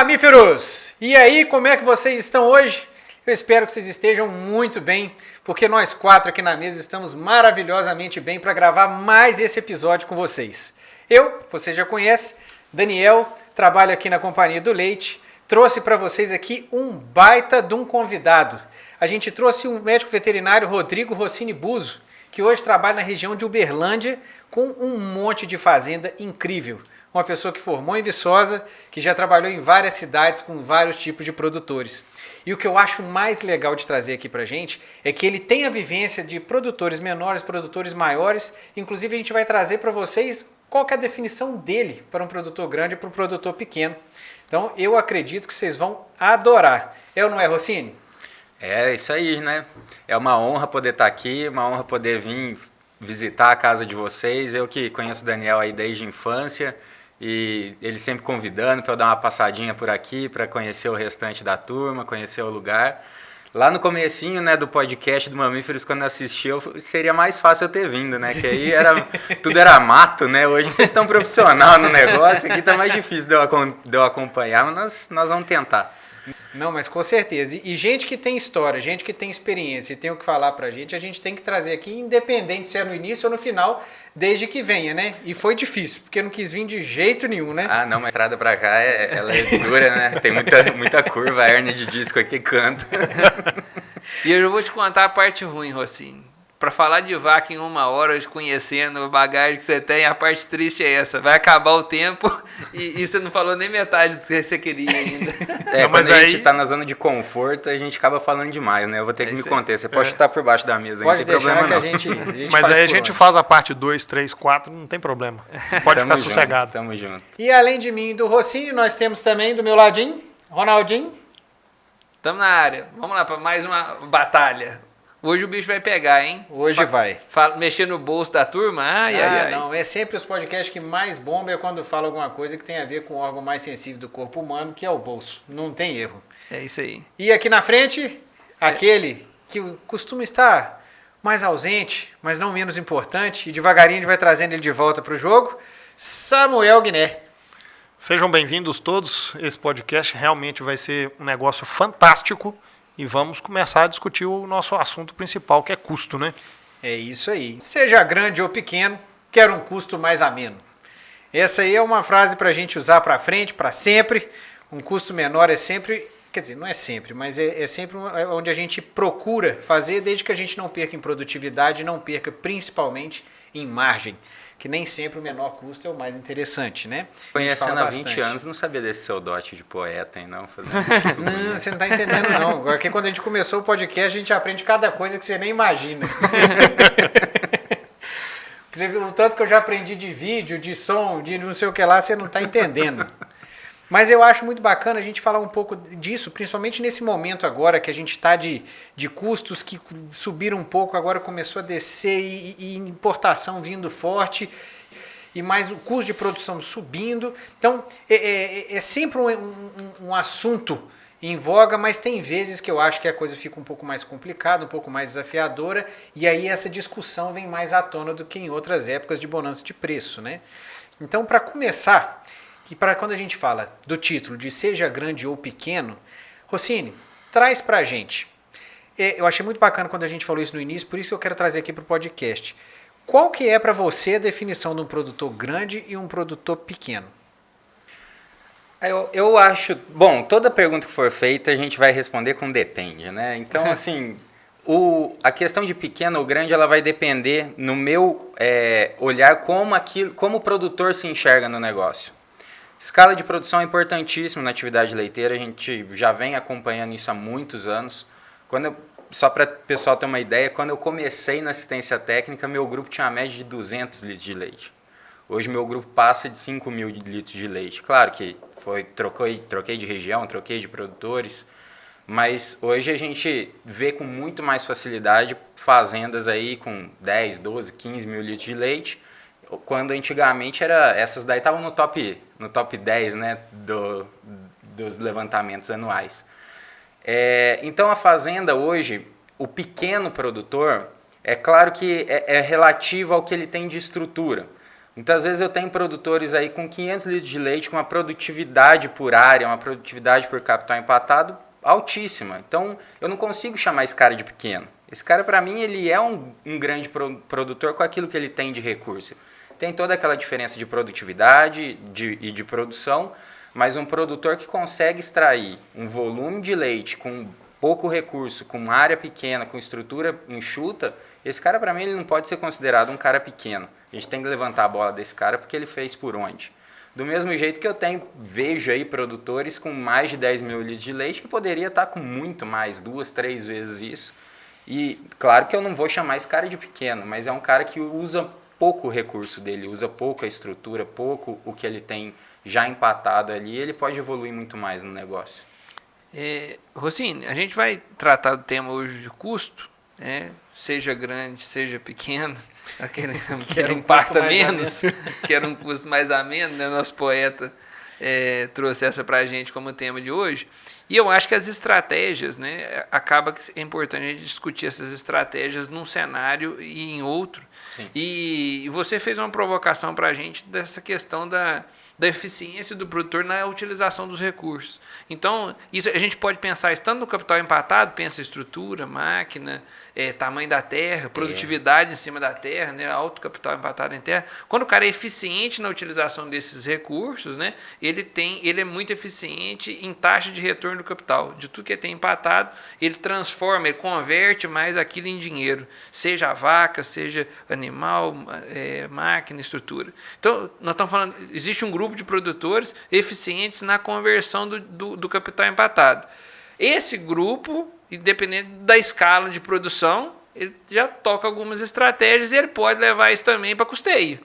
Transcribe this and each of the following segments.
Mamíferos! E aí, como é que vocês estão hoje? Eu espero que vocês estejam muito bem, porque nós quatro aqui na mesa estamos maravilhosamente bem para gravar mais esse episódio com vocês. Você já conhece, Daniel, trabalho aqui na Companhia do Leite, trouxe para vocês aqui um baita de um convidado. A gente trouxe o médico veterinário Rodrigo Rossini Buzo, que hoje trabalha na região de Uberlândia com um monte de fazenda incrível. Uma pessoa que formou em Viçosa, que já trabalhou em várias cidades com vários tipos de produtores. E o que eu acho mais legal de trazer aqui pra gente é que ele tem a vivência de produtores menores, produtores maiores. Inclusive a gente vai trazer para vocês qual que é a definição dele para um produtor grande e para um produtor pequeno. Então eu acredito que vocês vão adorar. É ou não é, Rossini? É isso aí, né? É uma honra poder estar aqui, uma honra poder vir visitar a casa de vocês. Eu que conheço o Daniel aí desde a infância. E ele sempre convidando para eu dar uma passadinha por aqui, para conhecer o restante da turma, conhecer o lugar. Lá no comecinho, né, do podcast do Mamíferos, quando eu assisti, seria mais fácil eu ter vindo, né? Que aí tudo era mato, né? Hoje vocês estão profissional no negócio, aqui tá mais difícil de eu acompanhar, mas nós vamos tentar. Não, mas com certeza. E gente que tem história, gente que tem experiência e tem o que falar pra gente, a gente tem que trazer aqui, independente se é no início ou no final, desde que venha, né? E foi difícil, porque não quis vir de jeito nenhum, né? Ah, não, mas a entrada pra cá, ela é dura, né? Tem muita curva, a hérnia de disco aqui canta. E eu vou te contar a parte ruim, Rossini. Pra falar de vaca em 1 hora, conhecendo a bagagem que você tem, a parte triste é essa. Vai acabar o tempo e você não falou nem metade do que você queria ainda. Não, mas quando a gente tá na zona de conforto, a gente acaba falando demais, né? Eu vou ter que me conter. Você pode chutar por baixo da mesa, pode não tem problema não. A gente mas aí a gente faz a parte 2, 3, 4, não tem problema. Você pode ficar sossegado. Tamo junto. E além de mim e do Rossini, nós temos também do meu ladinho, Ronaldinho. Estamos na área. Vamos lá para mais uma batalha. Hoje o bicho vai pegar, hein? Hoje vai. Mexer no bolso da turma? Ai. Não, é sempre os podcasts que mais bombam é quando fala alguma coisa que tem a ver com o órgão mais sensível do corpo humano, que é o bolso. Não tem erro. É isso aí. E aqui na frente, aquele que costuma estar mais ausente, mas não menos importante, e devagarinho a gente vai trazendo ele de volta para o jogo, Samuel Guiné. Sejam bem-vindos todos. Esse podcast realmente vai ser um negócio fantástico. E vamos começar a discutir o nosso assunto principal, que é custo, né? É isso aí. Seja grande ou pequeno, quer um custo mais ameno. Essa aí é uma frase para a gente usar para frente, para sempre. Um custo menor é sempre, quer dizer, não é sempre, mas é sempre onde a gente procura fazer, desde que a gente não perca em produtividade, não perca principalmente em margem. Que nem sempre o menor custo é o mais interessante, né? Conhecendo há 20 anos, não sabia desse seu dote de poeta, hein, não? Não, você não está entendendo, não. Agora, que quando a gente começou o podcast, a gente aprende cada coisa que você nem imagina. O tanto que eu já aprendi de vídeo, de som, de não sei o que lá, você não está entendendo. Mas eu acho muito bacana a gente falar um pouco disso, principalmente nesse momento agora que a gente está de custos que subiram um pouco, agora começou a descer e importação vindo forte, e mais o custo de produção subindo. Então, é sempre um assunto em voga, mas tem vezes que eu acho que a coisa fica um pouco mais complicada, um pouco mais desafiadora, e aí essa discussão vem mais à tona do que em outras épocas de bonança de preço, né? Então, para começar, e para quando a gente fala do título de seja grande ou pequeno, Rossini, traz para a gente. Eu achei muito bacana quando a gente falou isso no início, por isso que eu quero trazer aqui para o podcast. Qual que é para você a definição de um produtor grande e um produtor pequeno? Eu acho... Bom, toda pergunta que for feita a gente vai responder com depende, né? Então, assim, a questão de pequeno ou grande, ela vai depender no meu olhar como o produtor se enxerga no negócio. Escala de produção é importantíssimo na atividade leiteira, a gente já vem acompanhando isso há muitos anos. Só para o pessoal ter uma ideia, quando eu comecei na assistência técnica, meu grupo tinha uma média de 200 litros de leite. Hoje meu grupo passa de 5.000 litros de leite. Claro que troquei de região, troquei de produtores, mas hoje a gente vê com muito mais facilidade fazendas aí com 10, 12, 15 mil litros de leite, quando antigamente essas daí estavam no top 10, né, dos levantamentos anuais. Então a fazenda hoje, o pequeno produtor, é claro que é relativo ao que ele tem de estrutura, Muitas vezes eu tenho produtores aí com 500 litros de leite, com uma produtividade por área, uma produtividade por capital empatado altíssima. Então, eu não consigo chamar esse cara de pequeno. Esse cara, para mim, ele é um grande produtor com aquilo que ele tem de recurso. Tem toda aquela diferença de produtividade e de produção, mas um produtor que consegue extrair um volume de leite com pouco recurso, com área pequena, com estrutura enxuta, esse cara, para mim, ele não pode ser considerado um cara pequeno. A gente tem que levantar a bola desse cara porque ele fez por onde. Do mesmo jeito que vejo aí produtores com mais de 10 mil litros de leite que poderia estar com muito mais, 2, 3 vezes isso. E claro que eu não vou chamar esse cara de pequeno, mas é um cara que usa pouco o recurso dele, usa pouco a estrutura, pouco o que ele tem já empatado ali, ele pode evoluir muito mais no negócio. Rossini, a gente vai tratar do tema hoje de custo, né? Seja grande, seja pequeno, aquele que impacta menos, que era um custo mais ameno, né? Nosso poeta trouxe essa para a gente como tema de hoje. E eu acho que as estratégias, né? Acaba que é importante a gente discutir essas estratégias num cenário e em outro. Sim. E você fez uma provocação para a gente dessa questão da eficiência do produtor na utilização dos recursos. Então, isso a gente pode pensar, estando no capital empatado, pensa estrutura, máquina, tamanho da terra, produtividade em cima da terra, né, alto capital empatado em terra. Quando o cara é eficiente na utilização desses recursos, né, ele é muito eficiente em taxa de retorno do capital. De tudo que ele tem empatado, ele transforma, ele converte mais aquilo em dinheiro, seja a vaca, seja animal, máquina, estrutura. Então, nós estamos falando, existe um grupo de produtores eficientes na conversão do capital empatado. Esse grupo, independente da escala de produção, ele já toca algumas estratégias e ele pode levar isso também para custeio.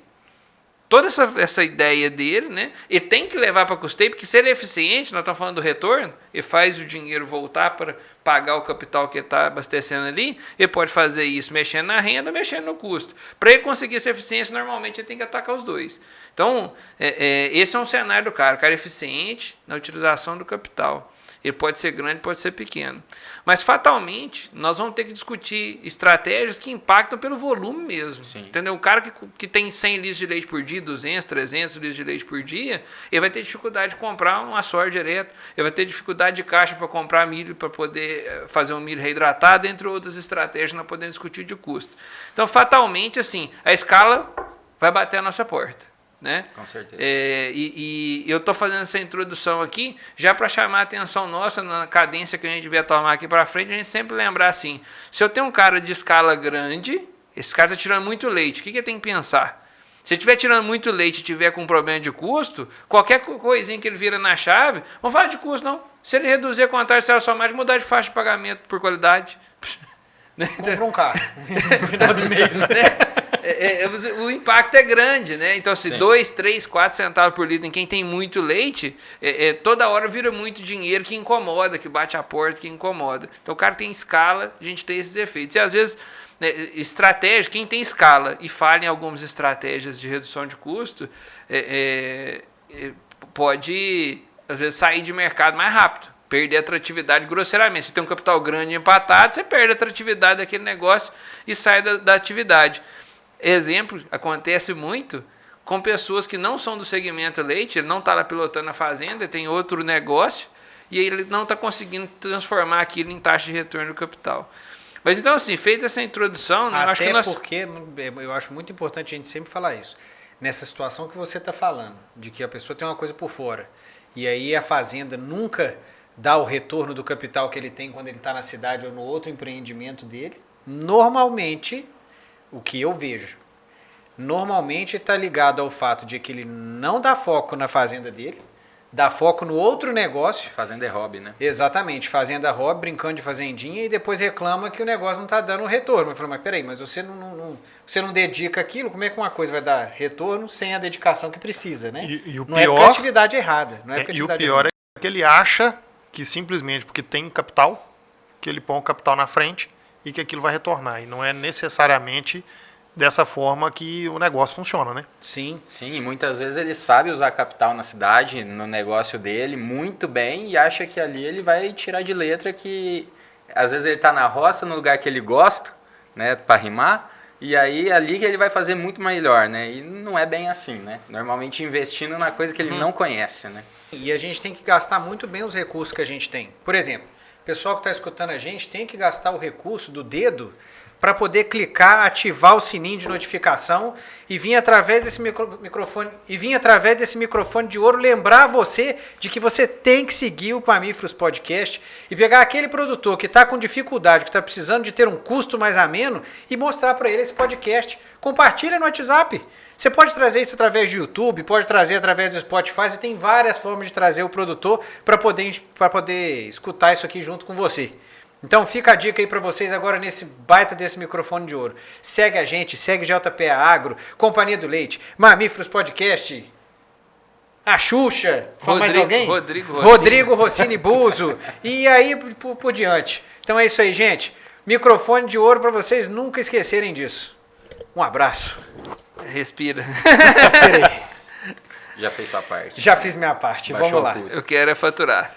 Toda essa ideia dele, né, ele tem que levar para custeio, porque se ele é eficiente, nós estamos falando do retorno, ele faz o dinheiro voltar para pagar o capital que ele está abastecendo ali, ele pode fazer isso mexendo na renda, mexendo no custo. Para ele conseguir essa eficiência, normalmente ele tem que atacar os dois. Então, esse é um cenário do cara. O cara é eficiente na utilização do capital. Ele pode ser grande, pode ser pequeno. Mas, fatalmente, nós vamos ter que discutir estratégias que impactam pelo volume mesmo. Sim. Entendeu? O cara que tem 100 litros de leite por dia, 200, 300 litros de leite por dia, ele vai ter dificuldade de comprar uma soja direto. Ele vai ter dificuldade de caixa para comprar milho, para poder fazer um milho reidratado, entre outras estratégias que nós podemos discutir de custo. Então, fatalmente, assim, a escala vai bater a nossa porta. Né? Com certeza. E eu estou fazendo essa introdução aqui já para chamar a atenção nossa na cadência que a gente vai tomar aqui para frente, a gente sempre lembrar assim, se eu tenho um cara de escala grande, esse cara está tirando muito leite, o que ele tem que pensar? Se ele estiver tirando muito leite e tiver com problema de custo, qualquer coisinha que ele vira na chave, vamos falar de custo não, se ele reduzir a contagem, se ela só mais mudar de faixa de pagamento por qualidade, compra um carro no final do mês. O impacto é grande, né? Então, se Sim. 2, 3, 4 centavos por litro em quem tem muito leite, toda hora vira muito dinheiro que incomoda, que bate a porta, que incomoda. Então, o cara tem escala, a gente tem esses efeitos. E, às vezes, estratégia, quem tem escala e falha em algumas estratégias de redução de custo, pode, às vezes, sair de mercado mais rápido. Perder a atratividade grosseiramente. Se tem um capital grande empatado, você perde a atratividade daquele negócio e sai da atividade. Exemplo, acontece muito com pessoas que não são do segmento leite, ele não está lá pilotando a fazenda, tem outro negócio, e ele não está conseguindo transformar aquilo em taxa de retorno do capital. Mas então, assim, feita essa introdução... Porque eu acho muito importante a gente sempre falar isso. Nessa situação que você está falando, de que a pessoa tem uma coisa por fora, e aí a fazenda nunca dá o retorno do capital que ele tem quando ele está na cidade ou no outro empreendimento dele, normalmente... O que eu vejo, normalmente está ligado ao fato de que ele não dá foco na fazenda dele, dá foco no outro negócio. Fazenda é hobby, né? Exatamente, fazenda hobby, brincando de fazendinha e depois reclama que o negócio não está dando um retorno. Eu falo, mas peraí, mas você não dedica aquilo, como é que uma coisa vai dar retorno sem a dedicação que precisa, né? E o não pior, é porque a atividade é errada. E o pior é que ele acha que simplesmente porque tem capital, que ele põe o capital na frente, e que aquilo vai retornar. E não é necessariamente dessa forma que o negócio funciona, né? Sim, sim. Muitas vezes ele sabe usar capital na cidade, no negócio dele, muito bem, e acha que ali ele vai tirar de letra que... Às vezes ele está na roça, no lugar que ele gosta, né, para rimar, E aí ali que ele vai fazer muito melhor, né? E não é bem assim, né? Normalmente investindo na coisa que ele não conhece, né? E a gente tem que gastar muito bem os recursos que a gente tem. Por exemplo, o pessoal que está escutando a gente tem que gastar o recurso do dedo para poder clicar, ativar o sininho de notificação e vir através desse microfone de ouro lembrar você de que você tem que seguir o Mamíferos Podcast e pegar aquele produtor que está com dificuldade, que está precisando de ter um custo mais ameno e mostrar para ele esse podcast. Compartilha no WhatsApp. Você pode trazer isso através do YouTube, pode trazer através do Spotify, você tem várias formas de trazer o produtor para poder escutar isso aqui junto com você. Então fica a dica aí para vocês agora nesse baita desse microfone de ouro. Segue a gente, segue JPA Agro, Companhia do Leite, Mamíferos Podcast, a Xuxa, mais alguém? Rodrigo Rossini Buzo e aí por diante. Então é isso aí, gente. Microfone de ouro para vocês nunca esquecerem disso. Um abraço. Respira. Respirei. Já fez sua parte. Já fiz minha parte, Baixou vamos lá. o custo. Eu quero é faturar.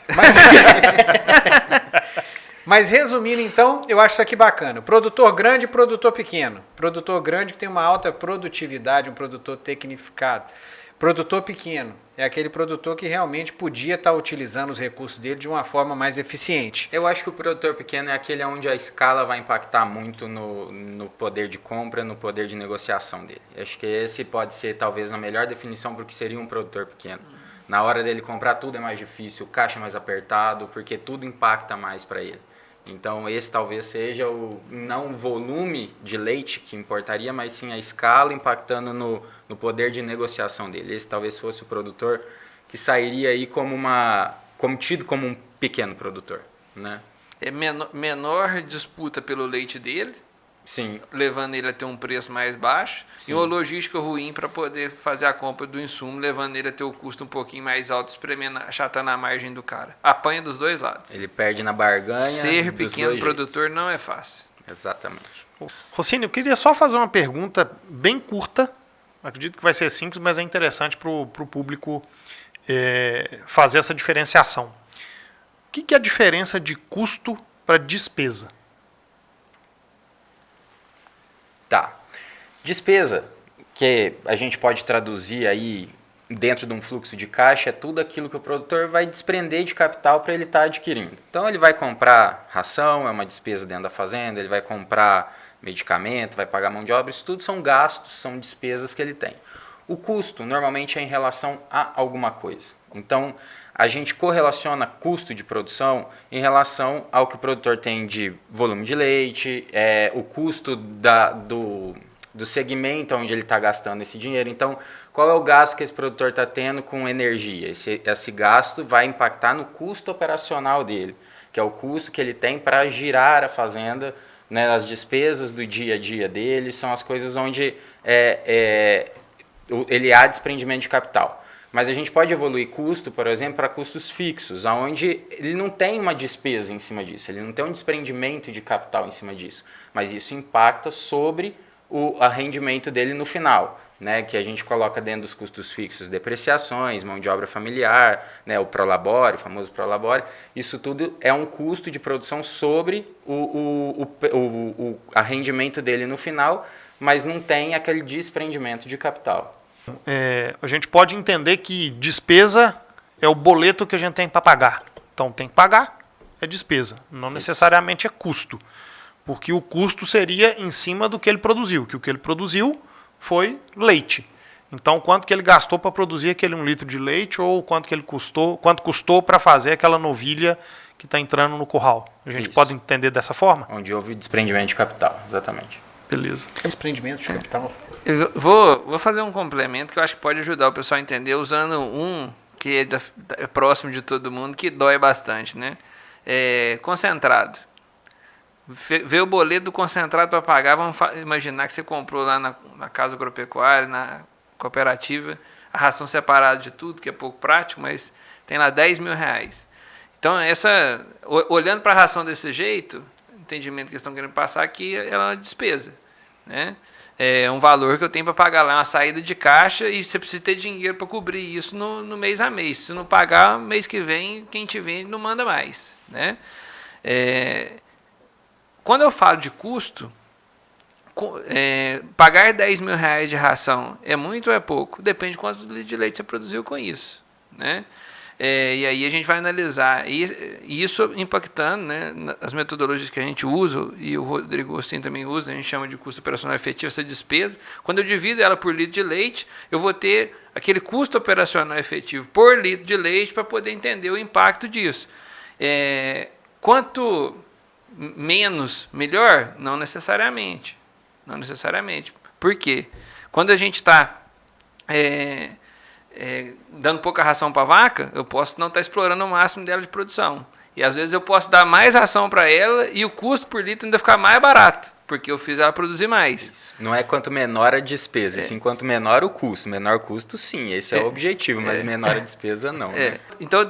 Mas resumindo então, eu acho isso aqui bacana. Produtor grande e produtor pequeno. Produtor grande que tem uma alta produtividade, um produtor tecnificado. Produtor pequeno é aquele produtor que realmente podia estar utilizando os recursos dele de uma forma mais eficiente. Eu acho que o produtor pequeno é aquele onde a escala vai impactar muito no poder de compra, no poder de negociação dele. Eu acho que esse pode ser talvez a melhor definição para o que seria um produtor pequeno. Na hora dele comprar tudo é mais difícil, o caixa é mais apertado, porque tudo impacta mais para ele. Então esse talvez seja não o volume de leite que importaria, mas sim a escala impactando no poder de negociação dele. Esse talvez fosse o produtor que sairia aí como tido como um pequeno produtor, né? É menor disputa pelo leite dele, Sim. levando ele a ter um preço mais baixo, Sim. e uma logística ruim para poder fazer a compra do insumo, levando ele a ter o custo um pouquinho mais alto, achatando a margem do cara. Apanha dos dois lados. Ele perde na barganha. Ser dos pequeno dois produtor jeitos. não é fácil. Exatamente. Rossini, eu queria só fazer uma pergunta bem curta. Acredito que vai ser simples, mas é interessante para o público fazer essa diferenciação. O que é a diferença de custo para despesa? Tá. Despesa, que a gente pode traduzir aí dentro de um fluxo de caixa, é tudo aquilo que o produtor vai desprender de capital para ele estar adquirindo. Então ele vai comprar ração, é uma despesa dentro da fazenda, ele vai comprar medicamento, vai pagar mão de obra, isso tudo são gastos, são despesas que ele tem. O custo normalmente é em relação a alguma coisa. Então a gente correlaciona custo de produção em relação ao que o produtor tem de volume de leite, o custo do segmento onde ele está gastando esse dinheiro. Então, qual é o gasto que esse produtor está tendo com energia? Esse gasto vai impactar no custo operacional dele, que é o custo que ele tem para girar a fazenda, né, as despesas do dia a dia dele, são as coisas onde ele há desprendimento de capital. Mas a gente pode evoluir custo, por exemplo, para custos fixos, onde ele não tem uma despesa em cima disso, ele não tem um desprendimento de capital em cima disso, mas isso impacta sobre o rendimento dele no final, né, que a gente coloca dentro dos custos fixos, depreciações, mão de obra familiar, né, o prolabore, o famoso prolabore, isso tudo é um custo de produção sobre o rendimento dele no final, mas não tem aquele desprendimento de capital. A gente pode entender que despesa é o boleto que a gente tem para pagar. Então tem que pagar, é despesa, não necessariamente é custo. Porque o custo seria em cima do que ele produziu, que o que ele produziu foi leite. Então quanto que ele gastou para produzir aquele 1 litro de leite ou quanto custou para fazer aquela novilha que está entrando no curral. A gente pode entender dessa forma? Onde houve desprendimento de capital, exatamente. Beleza. Desprendimento de capital. Eu vou fazer um complemento que eu acho que pode ajudar o pessoal a entender, usando um que é próximo de todo mundo, que dói bastante, né? Concentrado. Vê o boleto do concentrado para pagar, vamos imaginar que você comprou lá na casa agropecuária, na cooperativa, a ração separada de tudo, que é pouco prático, mas tem lá R$10.000. Então, olhando para a ração desse jeito, o entendimento que eles estão querendo passar aqui é uma despesa, né? É um valor que eu tenho para pagar lá, uma saída de caixa, e você precisa ter dinheiro para cobrir isso no mês a mês. Se não pagar, mês que vem, quem te vende não manda mais, né? Quando eu falo de custo, pagar 10 mil reais de ração é muito ou é pouco? Depende de quanto litro de leite você produziu com isso, né? E aí a gente vai analisar isso impactando, né, as metodologias que a gente usa, e o Rodrigo Agostinho também usa, a gente chama de custo operacional efetivo, essa despesa. Quando eu divido ela por litro de leite, eu vou ter aquele custo operacional efetivo por litro de leite para poder entender o impacto disso. Quanto menos, melhor? Não necessariamente. Não necessariamente. Por quê? Quando a gente está dando pouca ração para a vaca, eu posso não estar explorando o máximo dela de produção. E às vezes eu posso dar mais ração para ela e o custo por litro ainda ficar mais barato, porque eu fiz ela produzir mais. Isso. Não é quanto menor a despesa, sim quanto menor o custo. Menor custo, sim, esse é o objetivo, mas menor a despesa, não. Né? Então eu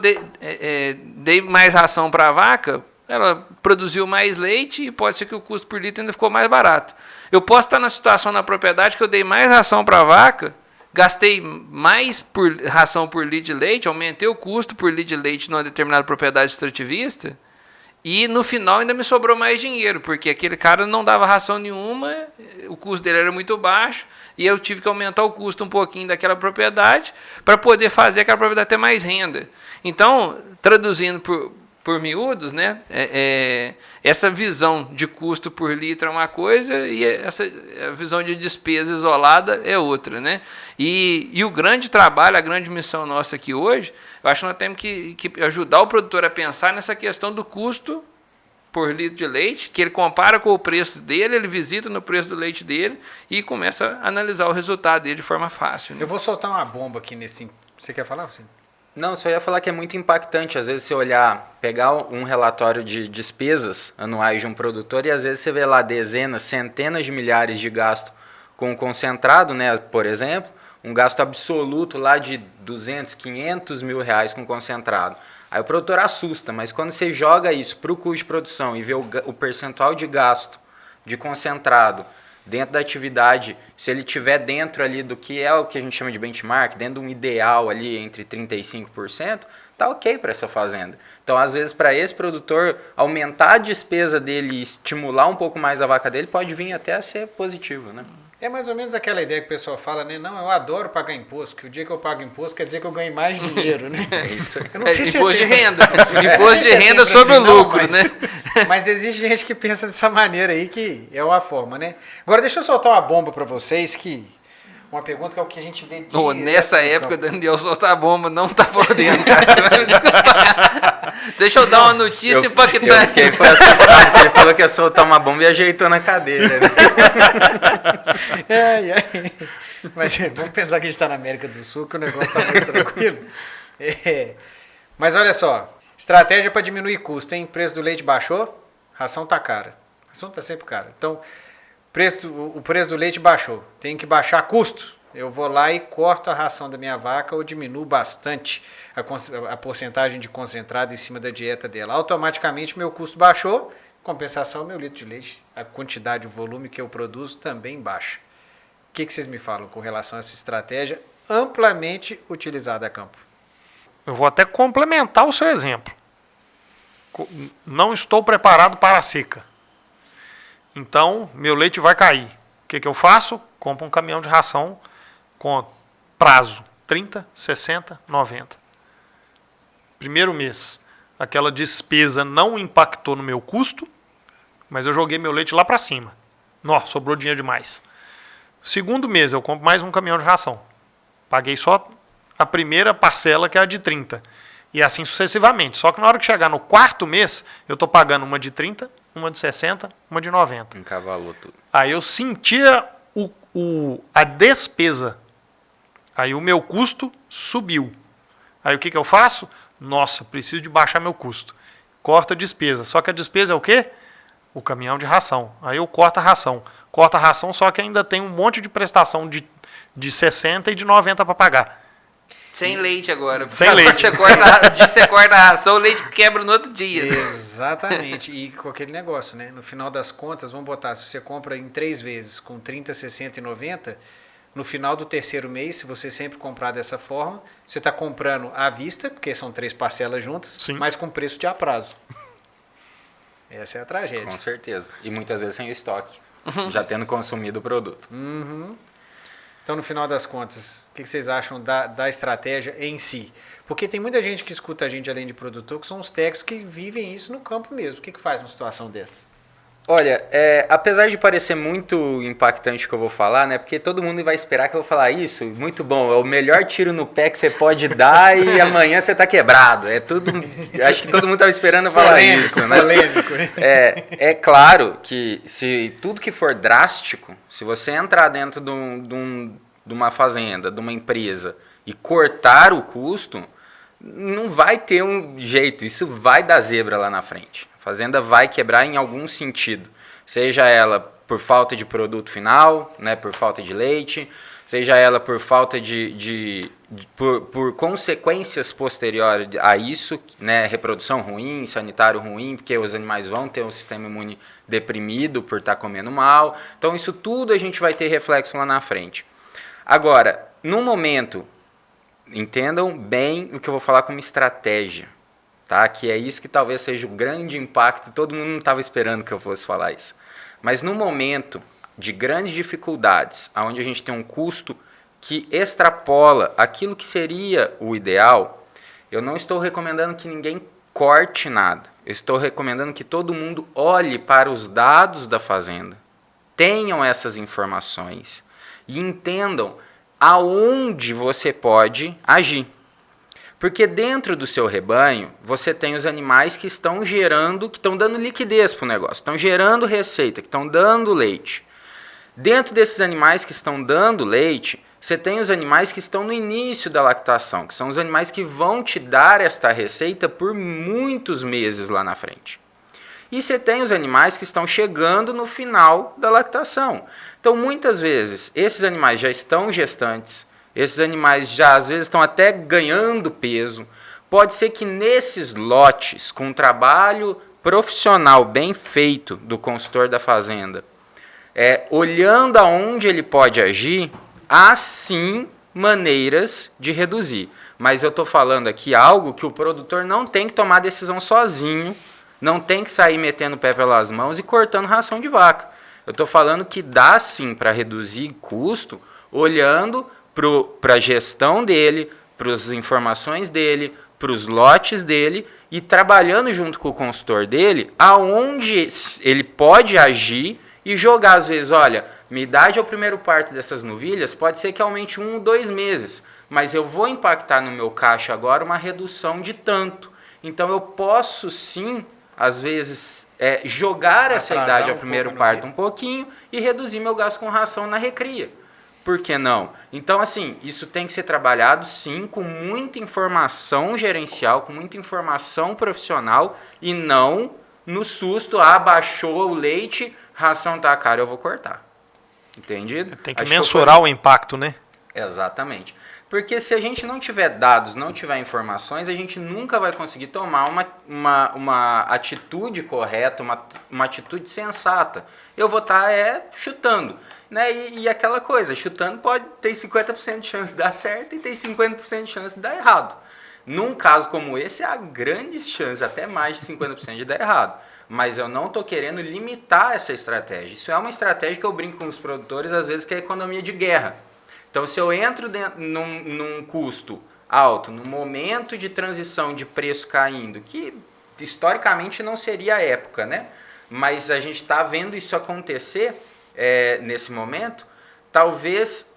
dei mais ração para a vaca, ela produziu mais leite e pode ser que o custo por litro ainda ficou mais barato. Eu posso estar na situação na propriedade que eu dei mais ração para a vaca, gastei mais ração por litro de leite, aumentei o custo por litro de leite numa determinada propriedade extrativista, e no final ainda me sobrou mais dinheiro, porque aquele cara não dava ração nenhuma, o custo dele era muito baixo, e eu tive que aumentar o custo um pouquinho daquela propriedade para poder fazer aquela propriedade ter mais renda. Então, traduzindo por miúdos, né? Essa visão de custo por litro é uma coisa e a visão de despesa isolada é outra, né? E o grande trabalho, a grande missão nossa aqui hoje, eu acho que nós temos que ajudar o produtor a pensar nessa questão do custo por litro de leite, que ele compara com o preço dele, ele visita no preço do leite dele e começa a analisar o resultado dele de forma fácil. Né? Eu vou soltar uma bomba aqui nesse... Você quer falar, Sim? Não, só ia falar que é muito impactante, às vezes você pegar um relatório de despesas anuais de um produtor e às vezes você vê lá dezenas, centenas de milhares de gasto com concentrado, né, por exemplo, um gasto absoluto lá de 200, 500 mil reais com concentrado. Aí o produtor assusta, mas quando você joga isso para o custo de produção e vê o percentual de gasto de concentrado dentro da atividade, se ele estiver dentro ali do que é o que a gente chama de benchmark, dentro de um ideal ali entre 35%, tá ok para essa fazenda. Então, às vezes, para esse produtor, aumentar a despesa dele e estimular um pouco mais a vaca dele pode vir até a ser positivo, né? É mais ou menos aquela ideia que o pessoal fala, né? Não, eu adoro pagar imposto, que o dia que eu pago imposto quer dizer que eu ganho mais dinheiro, né? Eu não sei se imposto de sempre... renda. Imposto de renda sobre o lucro, mas, né? Mas existe gente que pensa dessa maneira aí, que é uma forma, né? Agora, deixa eu soltar uma bomba para vocês, uma pergunta que é o que a gente vê direto nessa no época, campo. Daniel soltar a bomba não tá podendo, cara. Você vai me desculpar. Deixa eu dar uma notícia impactante. Eu fiquei foi assustado, porque ele falou que ia soltar uma bomba e ajeitou na cadeira. Né? Mas vamos pensar que a gente está na América do Sul, que o negócio está mais tranquilo. Mas olha só, estratégia para diminuir custo, hein? Preço do leite baixou, ração tá cara. A ração tá sempre cara. Então, o preço do leite baixou, tem que baixar custo. Eu vou lá e corto a ração da minha vaca ou diminuo bastante a porcentagem de concentrado em cima da dieta dela. Automaticamente meu custo baixou, compensação, meu litro de leite, a quantidade, o volume que eu produzo também baixa. O que vocês me falam com relação a essa estratégia amplamente utilizada a campo? Eu vou até complementar o seu exemplo. Não estou preparado para a seca. Então, meu leite vai cair. O que eu faço? Compro um caminhão de ração com prazo 30, 60, 90. Primeiro mês, aquela despesa não impactou no meu custo, mas eu joguei meu leite lá para cima. Nossa, sobrou dinheiro demais. Segundo mês, eu compro mais um caminhão de ração. Paguei só a primeira parcela, que é a de 30. E assim sucessivamente. Só que na hora que chegar no quarto mês, eu estou pagando uma de 30, uma de 60, uma de 90. Encavalou tudo. Aí eu sentia a despesa. Aí o meu custo subiu. Aí o que eu faço? Nossa, preciso de baixar meu custo. Corta a despesa. Só que a despesa é o quê? O caminhão de ração. Aí eu corto a ração. Corto a ração, só que ainda tem um monte de prestação de 60 e de 90 para pagar. Sem leite agora. Sem leite. O dia que você corta a ração, o leite quebra no outro dia. Exatamente. E com aquele negócio, né? No final das contas, vamos botar, se você compra em 3 vezes com 30, 60 e 90, no final do terceiro mês, se você sempre comprar dessa forma, você está comprando à vista, porque são 3 parcelas juntas, Sim. mas com preço de aprazo. Essa é a tragédia. Com certeza. E muitas vezes sem o estoque. já tendo consumido o produto. Então, no final das contas, o que vocês acham da estratégia em si? Porque tem muita gente que escuta a gente, além de produtor, que são os técnicos que vivem isso no campo mesmo. O que faz numa situação dessa? Olha, apesar de parecer muito impactante o que eu vou falar, né? Porque todo mundo vai esperar que eu vou falar isso. Muito bom, é o melhor tiro no pé que você pode dar e amanhã você tá quebrado. É tudo. Acho que todo mundo estava esperando eu falar isso, né? Polêmico, né? É claro que se tudo que for drástico, se você entrar dentro de uma fazenda, de uma empresa e cortar o custo, não vai ter um jeito. Isso vai dar zebra lá na frente. A fazenda vai quebrar em algum sentido, seja ela por falta de produto final, né, por falta de leite, seja ela por falta por consequências posteriores a isso, né, reprodução ruim, sanitário ruim, porque os animais vão ter um sistema imune deprimido por estar comendo mal. Então isso tudo a gente vai ter reflexo lá na frente. Agora, no momento, entendam bem o que eu vou falar como estratégia. Tá? Que é isso que talvez seja o grande impacto, todo mundo não estava esperando que eu fosse falar isso. Mas no momento de grandes dificuldades, onde a gente tem um custo que extrapola aquilo que seria o ideal, eu não estou recomendando que ninguém corte nada. Eu estou recomendando que todo mundo olhe para os dados da fazenda, tenham essas informações e entendam aonde você pode agir. Porque dentro do seu rebanho, você tem os animais que estão gerando, que estão dando liquidez para o negócio, estão gerando receita, que estão dando leite. Dentro desses animais que estão dando leite, você tem os animais que estão no início da lactação, que são os animais que vão te dar esta receita por muitos meses lá na frente. E você tem os animais que estão chegando no final da lactação. Então, muitas vezes, esses animais já estão gestantes, esses animais já às vezes estão até ganhando peso. Pode ser que nesses lotes, com um trabalho profissional bem feito do consultor da fazenda, olhando aonde ele pode agir, há sim maneiras de reduzir. Mas eu estou falando aqui algo que o produtor não tem que tomar decisão sozinho, não tem que sair metendo o pé pelas mãos e cortando ração de vaca. Eu estou falando que dá sim para reduzir custo olhando para a gestão dele, para as informações dele, para os lotes dele e trabalhando junto com o consultor dele, aonde ele pode agir e jogar às vezes, olha, minha idade ao primeiro parto dessas novilhas pode ser que aumente 1 ou 2 meses, mas eu vou impactar no meu caixa agora uma redução de tanto. Então eu posso sim, às vezes, jogar essa idade ao primeiro parto um pouquinho e reduzir meu gasto com ração na recria. Por que não? Então, assim, isso tem que ser trabalhado, sim, com muita informação gerencial, com muita informação profissional e não no susto, baixou o leite, ração tá cara, eu vou cortar. Entendido? Tem que mensurar o impacto, né? Exatamente. Porque se a gente não tiver dados, não tiver informações, a gente nunca vai conseguir tomar uma atitude correta, uma atitude sensata. Eu vou estar chutando. Né? E aquela coisa, chutando pode ter 50% de chance de dar certo e ter 50% de chance de dar errado. Num caso como esse, há grandes chances, até mais de 50% de dar errado. Mas eu não estou querendo limitar essa estratégia. Isso é uma estratégia que eu brinco com os produtores, às vezes, que é a economia de guerra. Então, se eu entro num custo alto, num momento de transição de preço caindo, que historicamente não seria a época, né? Mas a gente está vendo isso acontecer nesse momento, talvez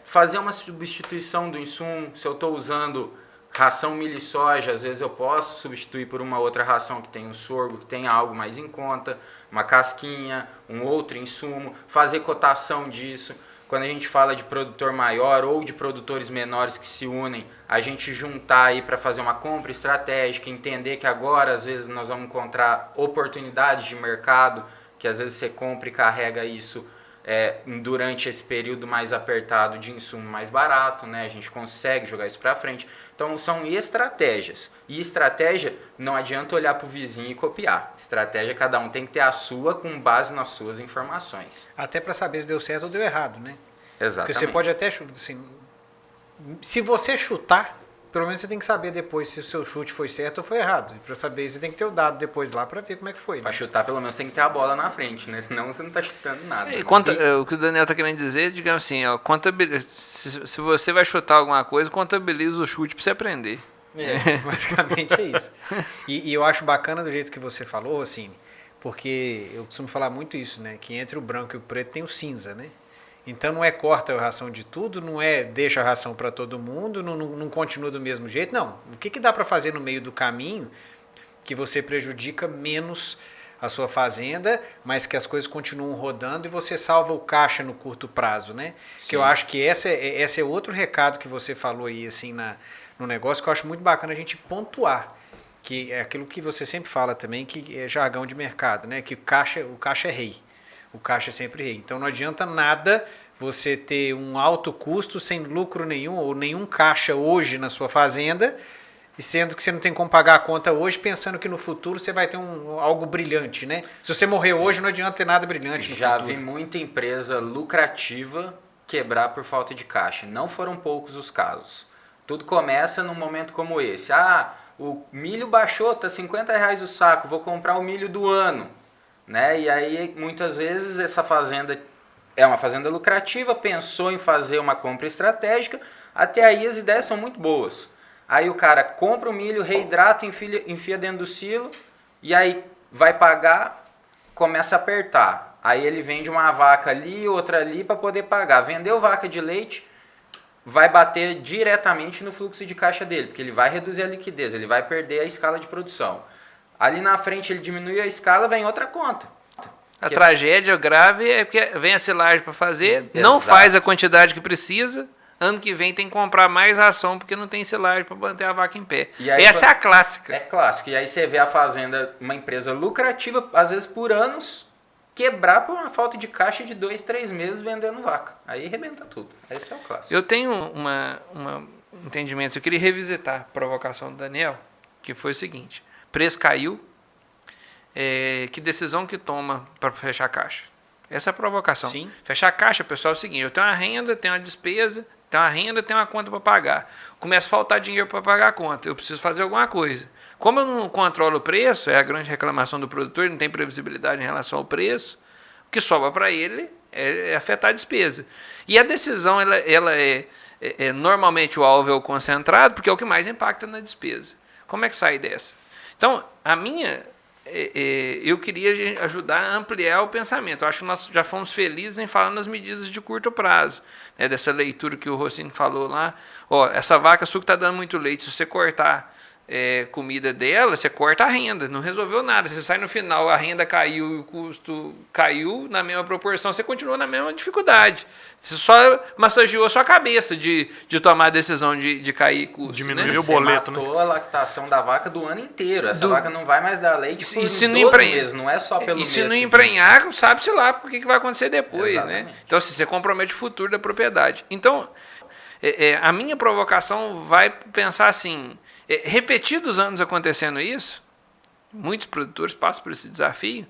fazer uma substituição do insumo. Se eu estou usando ração milho e soja, às vezes eu posso substituir por uma outra ração que tem um sorgo, que tenha algo mais em conta, uma casquinha, um outro insumo, fazer cotação disso. Quando a gente fala de produtor maior ou de produtores menores que se unem, a gente juntar aí para fazer uma compra estratégica, entender que agora às vezes nós vamos encontrar oportunidades de mercado, que às vezes você compra e carrega isso durante esse período mais apertado de insumo mais barato, né? A gente consegue jogar isso para frente. Então são estratégias. E estratégia não adianta olhar para o vizinho e copiar. Estratégia cada um tem que ter a sua com base nas suas informações. Até para saber se deu certo ou deu errado, né? Exatamente. Porque você pode até, assim, se você chutar, pelo menos você tem que saber depois se o seu chute foi certo ou foi errado. E para saber isso, você tem que ter o dado depois lá para ver como é que foi. Pra Né? chutar, pelo menos tem que ter a bola na frente, né? Senão você não tá chutando nada. E né? o que o Daniel tá querendo dizer, digamos assim, ó, se você vai chutar alguma coisa, contabiliza o chute para você aprender. Basicamente é isso. E eu acho bacana do jeito que você falou, assim, porque eu costumo falar muito isso, né? Que entre o branco e o preto tem o cinza, né? Então não é corta a ração de tudo, não é deixa a ração para todo mundo, não continua do mesmo jeito, não. O que dá para fazer no meio do caminho que você prejudica menos a sua fazenda, mas que as coisas continuam rodando e você salva o caixa no curto prazo, né? Sim. Que eu acho que esse é outro recado que você falou aí, assim, no negócio, que eu acho muito bacana a gente pontuar. Que é aquilo que você sempre fala também, que é jargão de mercado, né? Que o caixa é rei. O caixa é sempre rei. Então não adianta nada você ter um alto custo sem lucro nenhum ou nenhum caixa hoje na sua fazenda, e sendo que você não tem como pagar a conta hoje, pensando que no futuro você vai ter algo brilhante, né? Se você morrer hoje, não adianta ter nada brilhante no Já futuro. vi muita empresa lucrativa quebrar por falta de caixa. Não foram poucos os casos. Tudo começa num momento como esse. O milho baixou, tá R$50 o saco, vou comprar o milho do ano. Né? E aí, muitas vezes, essa fazenda é uma fazenda lucrativa, pensou em fazer uma compra estratégica, até aí as ideias são muito boas. Aí o cara compra o milho, reidrata, enfia dentro do silo, e aí vai pagar, começa a apertar. Aí ele vende uma vaca ali, outra ali, para poder pagar. Vendeu vaca de leite, vai bater diretamente no fluxo de caixa dele, porque ele vai reduzir a liquidez, ele vai perder a escala de produção. Ali na frente ele diminui a escala, vem outra conta. A tragédia grave é que vem a silagem para fazer, Exato. não faz a quantidade que precisa, ano que vem tem que comprar mais ração porque não tem silagem para manter a vaca em pé. E aí, essa é a clássica. É clássico. E aí você vê a fazenda, uma empresa lucrativa, às vezes por anos, quebrar por uma falta de caixa de 2, 3 meses vendendo vaca. Aí arrebenta tudo. Esse é o clássico. Eu tenho um entendimento, eu queria revisitar a provocação do Daniel, que foi o seguinte: preço caiu, que decisão que toma para fechar a caixa? Essa é a provocação. Sim. Fechar a caixa, pessoal, é o seguinte: eu tenho uma renda, tenho uma despesa, tenho uma renda, tenho uma conta para pagar. Começa a faltar dinheiro para pagar a conta, eu preciso fazer alguma coisa. Como eu não controlo o preço, é a grande reclamação do produtor, não tem previsibilidade em relação ao preço, o que sobra para ele é afetar a despesa. E a decisão, ela é normalmente o alvo é o concentrado, porque é o que mais impacta na despesa. Como é que sai dessa? Então, eu queria ajudar a ampliar o pensamento. Eu acho que nós já fomos felizes em falar nas medidas de curto prazo, né, dessa leitura que o Rossini falou lá. Essa vaca suco está dando muito leite, se você cortar comida dela, você corta a renda, não resolveu nada. Você sai no final, a renda caiu e o custo caiu na mesma proporção, você continua na mesma dificuldade. Você só massageou a sua cabeça de tomar a decisão de cair custo. Diminuiu né? o boleto, Você matou a lactação da vaca do ano inteiro. Essa vaca não vai mais dar leite por 12 meses, não é só pelo mês. E se não seguinte. emprenhar, sabe-se lá o que vai acontecer depois, Exatamente. né? Então, assim, você compromete o futuro da propriedade. Então, a minha provocação vai pensar assim: repetidos anos acontecendo isso, muitos produtores passam por esse desafio.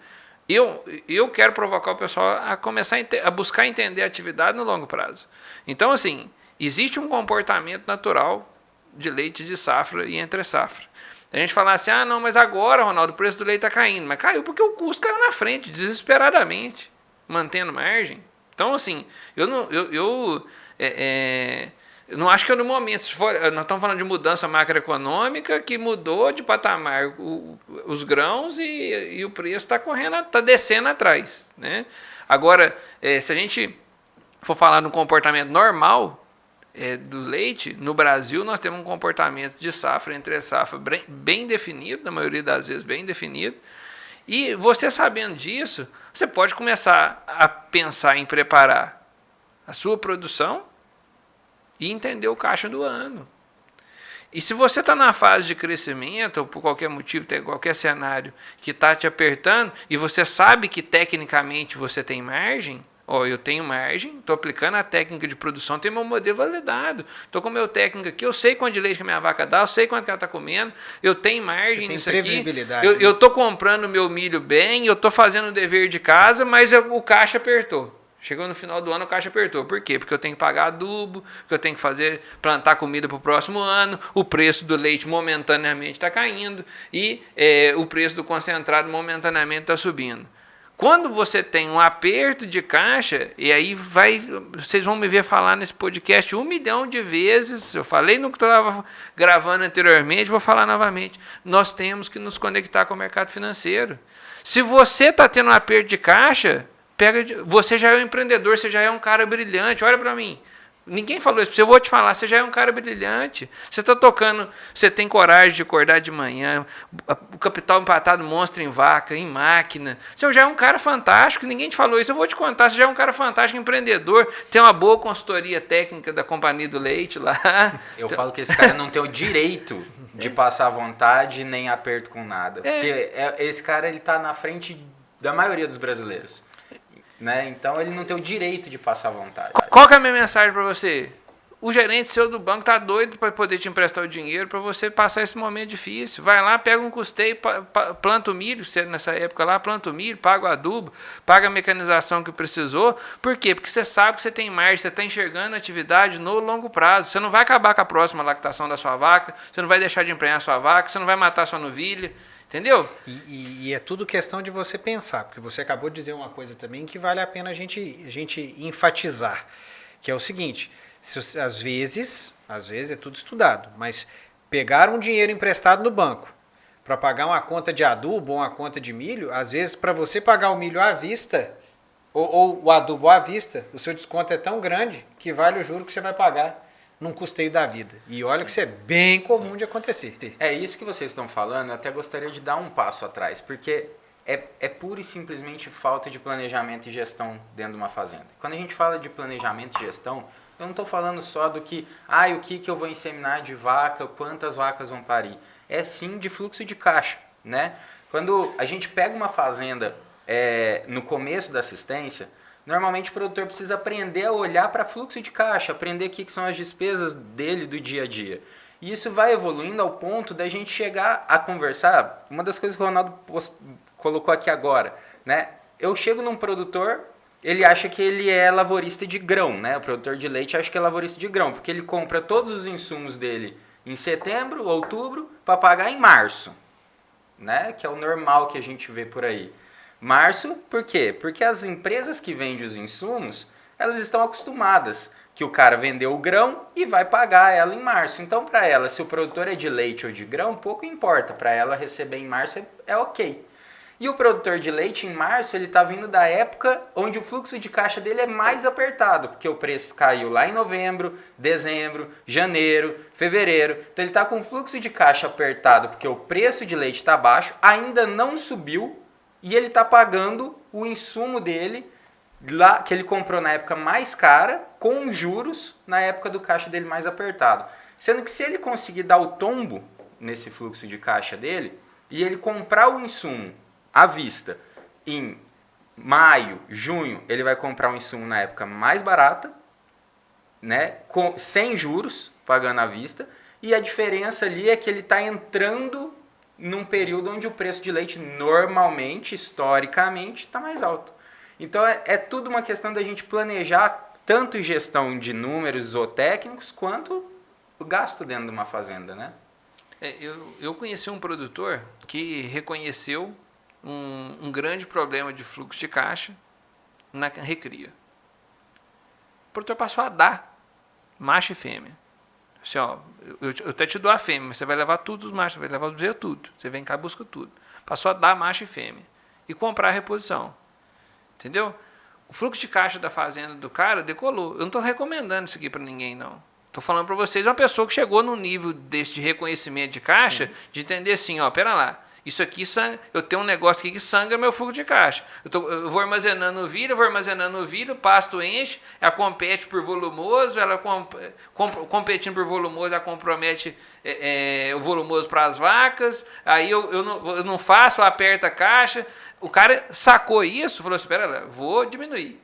Eu quero provocar o pessoal a começar a buscar entender a atividade no longo prazo. Então, assim, existe um comportamento natural de leite de safra e entre safra. A gente fala assim: não, mas agora, Ronaldo, o preço do leite está caindo. Mas caiu porque o custo caiu na frente, desesperadamente, mantendo margem. Então, assim, eu não acho que é no momento. Nós estamos falando de mudança macroeconômica que mudou de patamar os grãos e o preço está descendo atrás, né? Agora, se a gente for falar no comportamento normal do leite, no Brasil nós temos um comportamento de safra entre safra bem definido, na maioria das vezes bem definido. E você sabendo disso, você pode começar a pensar em preparar a sua produção e entender o caixa do ano. E se você está na fase de crescimento, ou por qualquer motivo, tem qualquer cenário que está te apertando, e você sabe que tecnicamente você tem margem, eu tenho margem, estou aplicando a técnica de produção, tenho meu modelo validado, estou com o meu técnico aqui, eu sei quanto de leite que a minha vaca dá, eu sei quanto que ela está comendo, eu tenho margem nisso aqui, eu estou comprando meu milho bem, eu estou fazendo o dever de casa, mas o caixa apertou. Chegou no final do ano, o caixa apertou. Por quê? Porque eu tenho que pagar adubo, porque eu tenho que plantar comida para o próximo ano, o preço do leite momentaneamente está caindo e o preço do concentrado momentaneamente está subindo. Quando você tem um aperto de caixa, e aí vocês vão me ver falar nesse podcast 1 milhão de vezes, eu falei no que estava gravando anteriormente, vou falar novamente, nós temos que nos conectar com o mercado financeiro. Se você está tendo um aperto de caixa, você já é um empreendedor, você já é um cara brilhante, olha para mim. Ninguém falou isso, eu vou te falar, você já é um cara brilhante. Você está tocando, você tem coragem de acordar de manhã, o capital empatado mostra em vaca, em máquina. Você já é um cara fantástico, ninguém te falou isso, eu vou te contar, você já é um cara fantástico, empreendedor, tem uma boa consultoria técnica da Companhia do Leite lá. Eu falo que esse cara não tem o direito de passar vontade nem aperto com nada. Porque esse cara ele está na frente da maioria dos brasileiros. Né? Então ele não tem o direito de passar vontade. Qual que é a minha mensagem para você? O gerente seu do banco tá doido para poder te emprestar o dinheiro para você passar esse momento difícil. Vai lá, pega um custeio, planta o milho, você nessa época lá, planta o milho, paga o adubo, paga a mecanização que precisou. Por quê? Porque você sabe que você tem margem, você está enxergando a atividade no longo prazo. Você não vai acabar com a próxima lactação da sua vaca, você não vai deixar de emprenhar a sua vaca, você não vai matar a sua novilha. Entendeu? E é tudo questão de você pensar, porque você acabou de dizer uma coisa também que vale a pena a gente enfatizar, que é o seguinte, às vezes é tudo estudado, mas pegar um dinheiro emprestado no banco para pagar uma conta de adubo ou uma conta de milho, às vezes para você pagar o milho à vista ou o adubo à vista, o seu desconto é tão grande que vale o juro que você vai pagar num custeio da vida. E olha que isso é bem comum de acontecer. É isso que vocês estão falando, eu até gostaria de dar um passo atrás, porque é pura e simplesmente falta de planejamento e gestão dentro de uma fazenda. Quando a gente fala de planejamento e gestão, eu não estou falando só do que, o que eu vou inseminar de vaca, quantas vacas vão parir. É sim de fluxo de caixa, né? Quando a gente pega uma fazenda no começo da assistência, normalmente o produtor precisa aprender a olhar para fluxo de caixa, aprender o que são as despesas dele do dia a dia. E isso vai evoluindo ao ponto da gente chegar a conversar. Uma das coisas que o Ronaldo colocou aqui agora, né? Eu chego num produtor, ele acha que ele é lavorista de grão, né? O produtor de leite acha que é lavorista de grão, porque ele compra todos os insumos dele em setembro, outubro, para pagar em março, né? Que é o normal que a gente vê por aí. Março, por quê? Porque as empresas que vendem os insumos, elas estão acostumadas que o cara vendeu o grão e vai pagar ela em março. Então, para ela, se o produtor é de leite ou de grão, pouco importa. Para ela receber em março é ok. E o produtor de leite em março, ele está vindo da época onde o fluxo de caixa dele é mais apertado, porque o preço caiu lá em novembro, dezembro, janeiro, fevereiro. Então ele está com o fluxo de caixa apertado porque o preço de leite está baixo, ainda não subiu, e ele está pagando o insumo dele, lá, que ele comprou na época mais cara, com juros na época do caixa dele mais apertado. Sendo que se ele conseguir dar o tombo nesse fluxo de caixa dele, e ele comprar o insumo à vista em maio, junho, ele vai comprar um insumo na época mais barata, né, sem juros, pagando à vista, e a diferença ali é que ele está entrando num período onde o preço de leite normalmente, historicamente, está mais alto. Então é tudo uma questão da gente planejar tanto gestão de números zootécnicos quanto o gasto dentro de uma fazenda, né? Eu conheci um produtor que reconheceu um grande problema de fluxo de caixa na recria. O produtor passou a dar macho e fêmea. Assim, ó, eu até te dou a fêmea, mas você vai levar tudo os machos, vai levar os bezerros tudo. Você vem cá e busca tudo. Passou a dar macho e fêmea. E comprar a reposição. Entendeu? O fluxo de caixa da fazenda do cara decolou. Eu não estou recomendando isso aqui para ninguém, não. Estou falando para vocês uma pessoa que chegou num nível desse de reconhecimento de caixa, sim, de entender assim, ó, pera lá. Isso aqui, eu tenho um negócio aqui que sangra meu fluxo de caixa. Eu vou armazenando o vidro, o pasto enche, ela compete por volumoso, ela competindo por volumoso, ela compromete o volumoso para as vacas, aí eu não faço, aperta a caixa. O cara sacou isso, falou assim, espera lá, vou diminuir.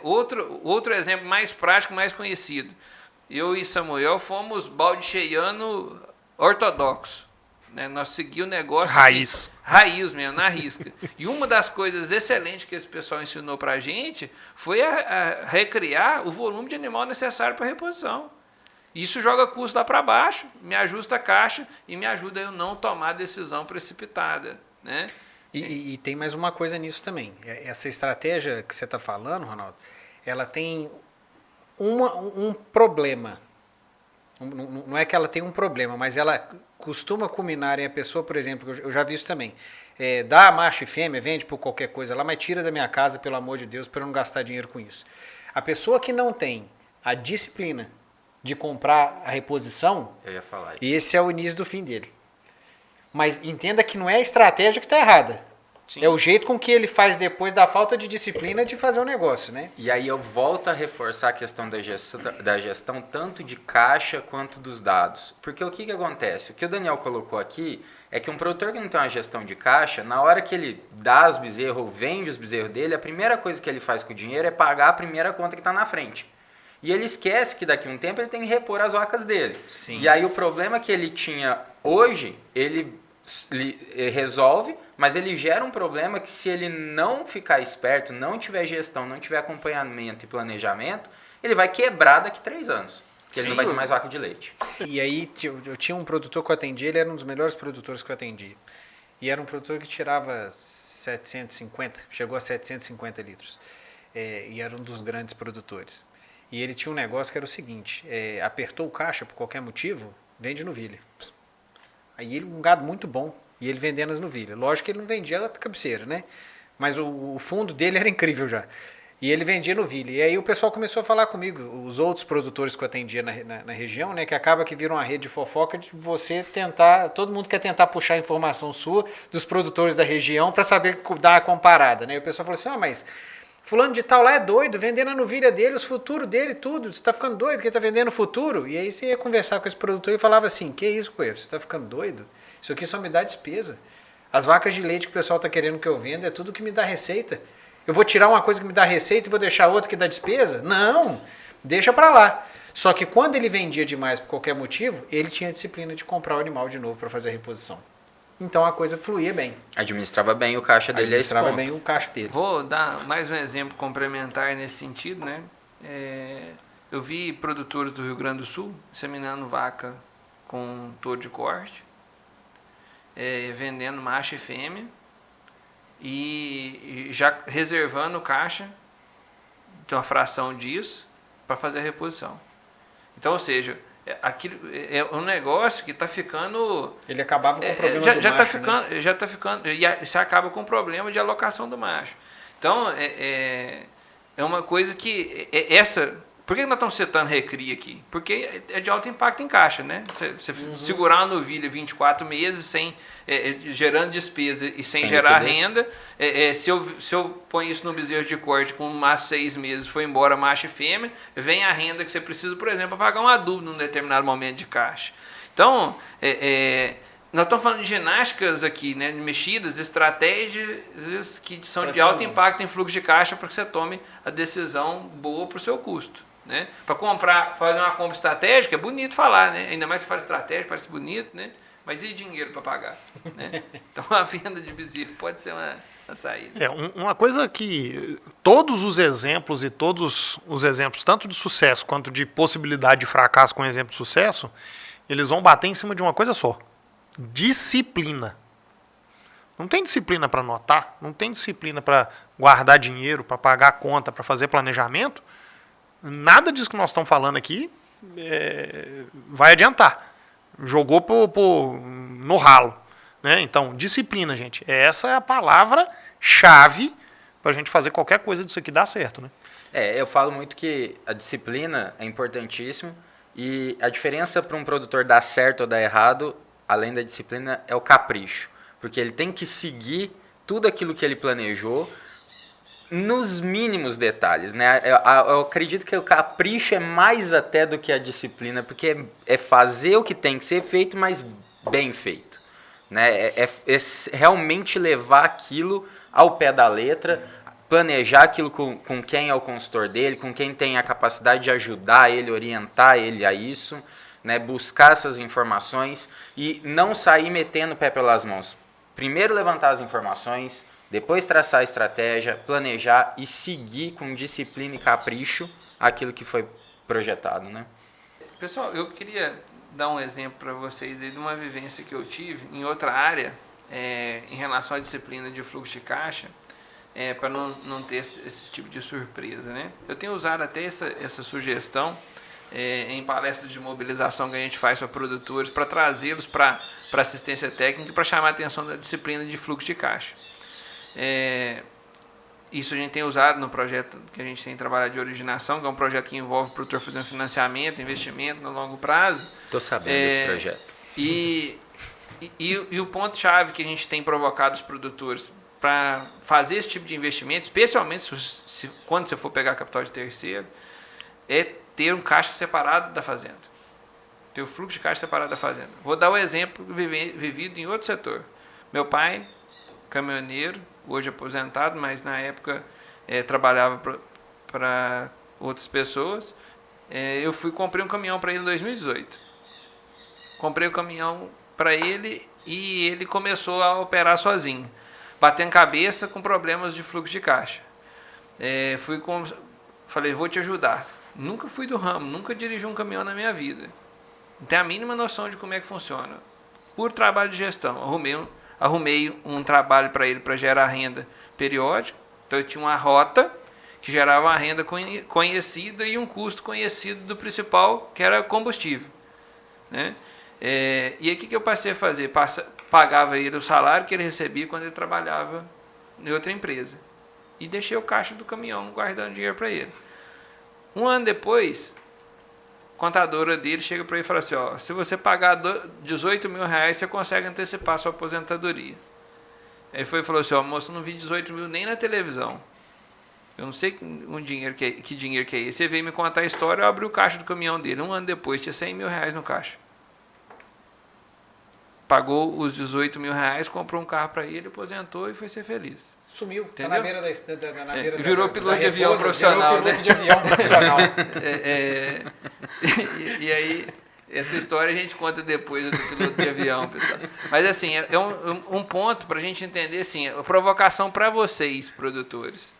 Outro exemplo mais prático, mais conhecido. Eu e Samuel fomos balde cheiano ortodoxo. né? Nós seguimos o negócio Raiz. assim, raiz mesmo, na risca. E uma das coisas excelentes que esse pessoal ensinou para a gente foi a recriar o volume de animal necessário para reposição. Isso joga custo lá para baixo, me ajusta a caixa e me ajuda a eu não tomar decisão precipitada, né? E tem mais uma coisa nisso também. Essa estratégia que você está falando, Ronaldo, ela tem um problema. Não é que ela tem um problema, mas ela costuma culminar em a pessoa, por exemplo, eu já vi isso também, dá macho e fêmea, vende por qualquer coisa lá, mas tira da minha casa, pelo amor de Deus, para eu não gastar dinheiro com isso. A pessoa que não tem a disciplina de comprar a reposição, Eu ia falar isso. esse é o início do fim dele. Mas entenda que não é a estratégia que está errada. Sim. É o jeito com que ele faz depois da falta de disciplina de fazer o negócio, né? E aí eu volto a reforçar a questão da gestão tanto de caixa quanto dos dados. Porque o que acontece? O que o Daniel colocou aqui é que um produtor que não tem uma gestão de caixa, na hora que ele dá os bezerros ou vende os bezerros dele, a primeira coisa que ele faz com o dinheiro é pagar a primeira conta que está na frente. E ele esquece que daqui a um tempo ele tem que repor as vacas dele. Sim. E aí o problema que ele tinha hoje, ele resolve, mas ele gera um problema que se ele não ficar esperto, não tiver gestão, não tiver acompanhamento e planejamento, ele vai quebrar daqui 3 anos. Porque ele não vai ter mais vaca de leite. E aí eu tinha um produtor que eu atendi, ele era um dos melhores produtores que eu atendi. E era um produtor que tirava 750, chegou a 750 litros. E era um dos grandes produtores. E ele tinha um negócio que era o seguinte, apertou o caixa por qualquer motivo, vende novilha. Aí ele, um gado muito bom, e ele vendendo as novilhas. Lógico que ele não vendia a cabeceira, né? Mas o fundo dele era incrível já. E ele vendia novilha. E aí o pessoal começou a falar comigo, os outros produtores que eu atendia na região, né? Que acaba que vira uma rede de fofoca de você tentar, todo mundo quer tentar puxar a informação sua dos produtores da região para saber dar a comparada, né? E o pessoal falou assim, mas fulano de tal lá é doido, vendendo a novilha dele, os futuros dele, tudo. Você está ficando doido que ele está vendendo o futuro? E aí você ia conversar com esse produtor e falava assim, que isso, Coelho? Você está ficando doido? Isso aqui só me dá despesa. As vacas de leite que o pessoal está querendo que eu venda é tudo que me dá receita. Eu vou tirar uma coisa que me dá receita e vou deixar outra que dá despesa? Não, deixa para lá. Só que quando ele vendia demais por qualquer motivo, ele tinha a disciplina de comprar o animal de novo para fazer a reposição. Então a coisa fluía bem. Administrava bem o caixa dele. Administrava bem o caixa dele. Vou dar mais um exemplo complementar nesse sentido, né? Eu vi produtores do Rio Grande do Sul inseminando vaca com touro de corte, vendendo macho e fêmea e já reservando caixa de uma fração disso para fazer a reposição. Então, ou seja, aquilo é um negócio que está ficando. Ele acabava com o problema do já macho, Já está ficando. E você acaba com o problema de alocação do macho. Então, é uma coisa que. Por que nós estamos citando recria aqui? Porque é de alto impacto em caixa, né? Você segurar uma novilha 24 meses sem, gerando despesa e sem gerar renda. Se eu ponho isso no bezerro de corte com mais 6 meses, foi embora macho e fêmea, vem a renda que você precisa, por exemplo, para pagar um adubo num determinado momento de caixa. Então, nós estamos falando de ginásticas aqui, né? De mexidas, estratégias que são de alto impacto em fluxo de caixa para que você tome a decisão boa para o seu custo. Né? Para fazer uma compra estratégica, é bonito falar, né? Ainda mais que faz estratégia, parece bonito, né? Mas e dinheiro para pagar? Né? Então a venda de bezerro pode ser uma saída. Uma coisa que todos os exemplos e todos os exemplos, tanto de sucesso quanto de possibilidade de fracasso com exemplo de sucesso, eles vão bater em cima de uma coisa só: disciplina. Não tem disciplina para anotar, não tem disciplina para guardar dinheiro, para pagar a conta, para fazer planejamento. Nada disso que nós estamos falando aqui vai adiantar. Jogou no ralo. Né? Então, disciplina, gente. Essa é a palavra-chave para a gente fazer qualquer coisa disso aqui dar certo. Né? Eu falo muito que a disciplina é importantíssima e a diferença para um produtor dar certo ou dar errado, além da disciplina, é o capricho. Porque ele tem que seguir tudo aquilo que ele planejou nos mínimos detalhes, né? Eu acredito que o capricho é mais até do que a disciplina, porque é fazer o que tem que ser feito, mas bem feito, né? É realmente levar aquilo ao pé da letra, planejar aquilo com quem é o consultor dele, com quem tem a capacidade de ajudar ele, orientar ele a isso, né, buscar essas informações e não sair metendo o pé pelas mãos. Primeiro levantar as informações, depois traçar a estratégia, planejar e seguir com disciplina e capricho aquilo que foi projetado, né? Pessoal, eu queria dar um exemplo para vocês aí de uma vivência que eu tive em outra área, em relação à disciplina de fluxo de caixa, para não ter esse tipo de surpresa, né? Eu tenho usado até essa sugestão em palestras de mobilização que a gente faz para produtores, para trazê-los para assistência técnica e para chamar a atenção da disciplina de fluxo de caixa. Isso a gente tem usado no projeto que a gente tem trabalhado de originação, que é um projeto que envolve o produtor fazendo financiamento, investimento no longo prazo. Estou sabendo desse projeto. E o ponto-chave que a gente tem provocado os produtores para fazer esse tipo de investimento, especialmente quando você for pegar capital de terceiro, é ter um caixa separado da fazenda. Ter o fluxo de caixa separado da fazenda. Vou dar um exemplo vivido em outro setor. Meu pai, caminhoneiro, hoje aposentado, mas na época trabalhava para outras pessoas. Eu comprei um caminhão para ele em 2018. Comprei o caminhão para ele e ele começou a operar sozinho, batendo cabeça com problemas de fluxo de caixa. Falei, vou te ajudar. Nunca fui do ramo, nunca dirigi um caminhão na minha vida. Não tenho a mínima noção de como é que funciona. Por trabalho de gestão, arrumei um trabalho para ele para gerar renda periódica. Então eu tinha uma rota que gerava uma renda conhecida e um custo conhecido do principal, que era combustível, né? E aí o que eu passei a fazer? Pagava ele o salário que ele recebia quando ele trabalhava em outra empresa. E deixei o caixa do caminhão guardando dinheiro para ele. Um ano depois, a contadora dele chega para ele e fala assim, se você pagar R$18 mil, você consegue antecipar a sua aposentadoria. Aí foi e falou assim, moço, eu não vi 18 mil nem na televisão. Eu não sei que dinheiro que é esse. Você veio me contar a história, eu abri o caixa do caminhão dele. Um ano depois, tinha R$100 mil no caixa. Pagou os R$18 mil, comprou um carro para ele, aposentou e foi ser feliz. Sumiu, entendeu? Tá na beira da beira virou piloto de avião profissional. Virou piloto de avião profissional. E aí, essa história a gente conta depois do piloto de avião, pessoal. Mas assim, é um ponto para a gente entender, assim, a provocação para vocês, produtores.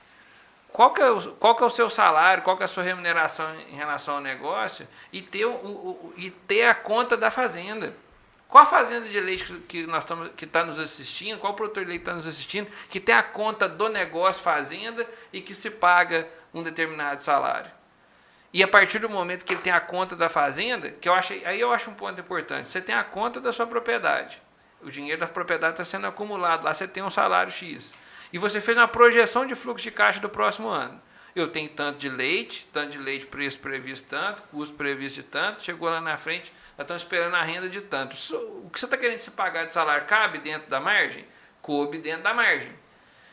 Qual que é o seu salário, qual que é a sua remuneração em relação ao negócio e ter a conta da fazenda. Qual a fazenda de leite que está nos assistindo, qual o produtor de leite que está nos assistindo, que tem a conta do negócio fazenda e que se paga um determinado salário? E a partir do momento que ele tem a conta da fazenda, aí eu acho um ponto importante, você tem a conta da sua propriedade. O dinheiro da propriedade está sendo acumulado, lá você tem um salário X. E você fez uma projeção de fluxo de caixa do próximo ano. Eu tenho tanto de leite, preço previsto tanto, custo previsto de tanto, chegou lá na frente, nós estamos esperando a renda de tanto. O que você está querendo se pagar de salário cabe dentro da margem? Coube dentro da margem.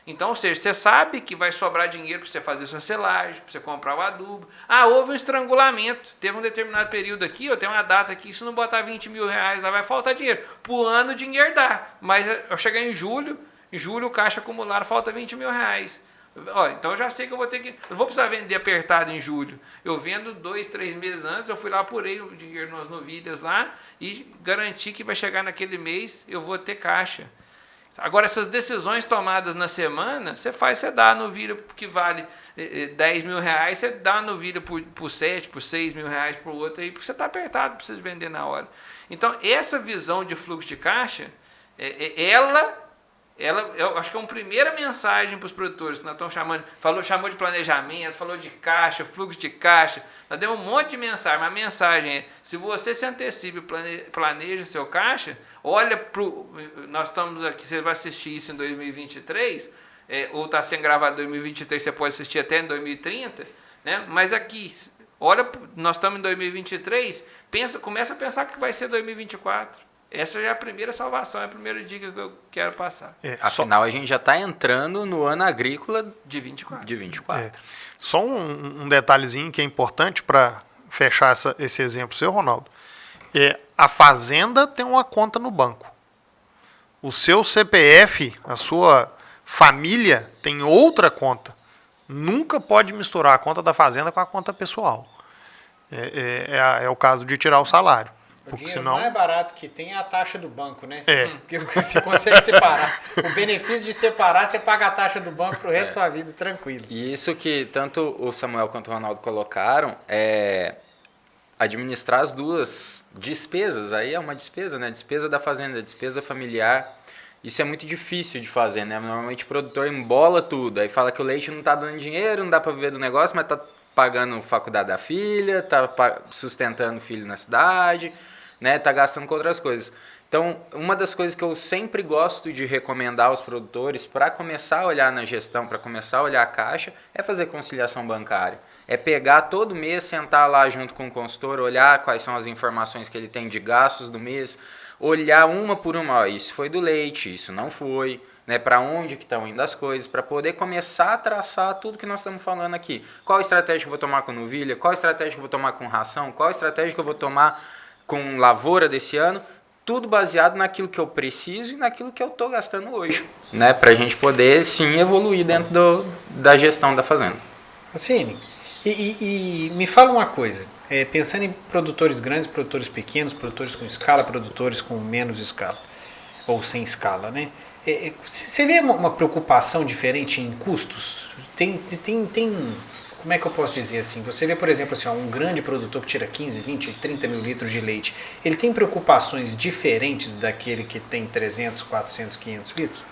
Então, ou seja, você sabe que vai sobrar dinheiro para você fazer sua selagem, para você comprar o adubo. Houve um estrangulamento, teve um determinado período aqui, eu tenho uma data aqui, se não botar R$20 mil, lá vai faltar dinheiro. Por ano o dinheiro dá, mas eu chegar em julho o caixa acumulado falta R$20 mil. Então eu já sei que eu vou precisar vender apertado em julho. Eu vendo 2, 3 meses antes, eu fui lá, apurei o dinheiro nas novilhas lá e garanti que vai chegar naquele mês, eu vou ter caixa. Agora, essas decisões tomadas na semana, você dá a novilha que vale R$10 mil, você dá a novilha por 7, por R$6 mil por outro, aí, porque você está apertado, precisa vender na hora. Então, essa visão de fluxo de caixa, eu acho que é uma primeira mensagem para os produtores que nós estamos chamou de planejamento, falou de caixa, fluxo de caixa, nós demos um monte de mensagem, mas a mensagem é, se você se antecipa e planeja seu caixa, nós estamos aqui, você vai assistir isso em 2023, ou está sendo gravado em 2023, você pode assistir até em 2030, né? Mas aqui, nós estamos em 2023, começa a pensar que vai ser 2024. Essa já é a primeira salvação, é a primeira dica que eu quero passar. Afinal, a gente já está entrando no ano agrícola de 24. Só um detalhezinho que é importante para fechar esse exemplo seu, Ronaldo. A fazenda tem uma conta no banco. O seu CPF, a sua família, tem outra conta. Nunca pode misturar a conta da fazenda com a conta pessoal. É o caso de tirar o salário. O Porque dinheiro senão... mais barato que tem é a taxa do banco, né? É. Porque você consegue separar. O benefício de separar, você paga a taxa do banco pro resto da sua vida, tranquilo. E isso que tanto o Samuel quanto o Ronaldo colocaram, administrar as duas despesas. Aí é uma despesa, né? Despesa da fazenda, despesa familiar. Isso é muito difícil de fazer, né? Normalmente o produtor embola tudo. Aí fala que o leite não tá dando dinheiro, não dá para viver do negócio, mas tá pagando faculdade da filha, tá sustentando o filho na cidade, né? Tá gastando com outras coisas. Então, uma das coisas que eu sempre gosto de recomendar aos produtores para começar a olhar na gestão, para começar a olhar a caixa, é fazer conciliação bancária. É pegar todo mês, sentar lá junto com o consultor, olhar quais são as informações que ele tem de gastos do mês, olhar uma por uma, ó, isso foi do leite, isso não foi, né, para onde que estão indo as coisas, para poder começar a traçar tudo que nós estamos falando aqui. Qual estratégia que eu vou tomar com novilha, qual estratégia que eu vou tomar com ração, qual estratégia que eu vou tomar com lavoura desse ano, tudo baseado naquilo que eu preciso e naquilo que eu estou gastando hoje, né, para a gente poder sim evoluir dentro da gestão da fazenda. Cine, e me fala uma coisa, pensando em produtores grandes, produtores pequenos, produtores com escala, produtores com menos escala, ou sem escala, né? Você vê uma preocupação diferente em custos? Tem, como é que eu posso dizer assim? Você vê, por exemplo, assim, um grande produtor que tira 15, 20, 30 mil litros de leite, ele tem preocupações diferentes daquele que tem 300, 400, 500 litros?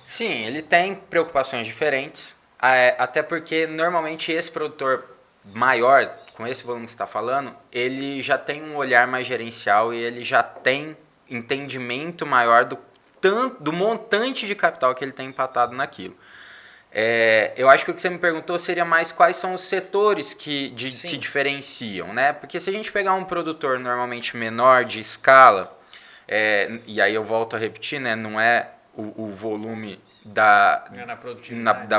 Sim, ele tem preocupações diferentes, até porque normalmente esse produtor maior, com esse volume que você está falando, ele já tem um olhar mais gerencial e ele já tem entendimento maior do montante de capital que ele tem empatado naquilo. Eu acho que o que você me perguntou seria mais quais são os setores que diferenciam, né? Porque se a gente pegar um produtor normalmente menor de escala, e aí eu volto a repetir, né? Não é o volume da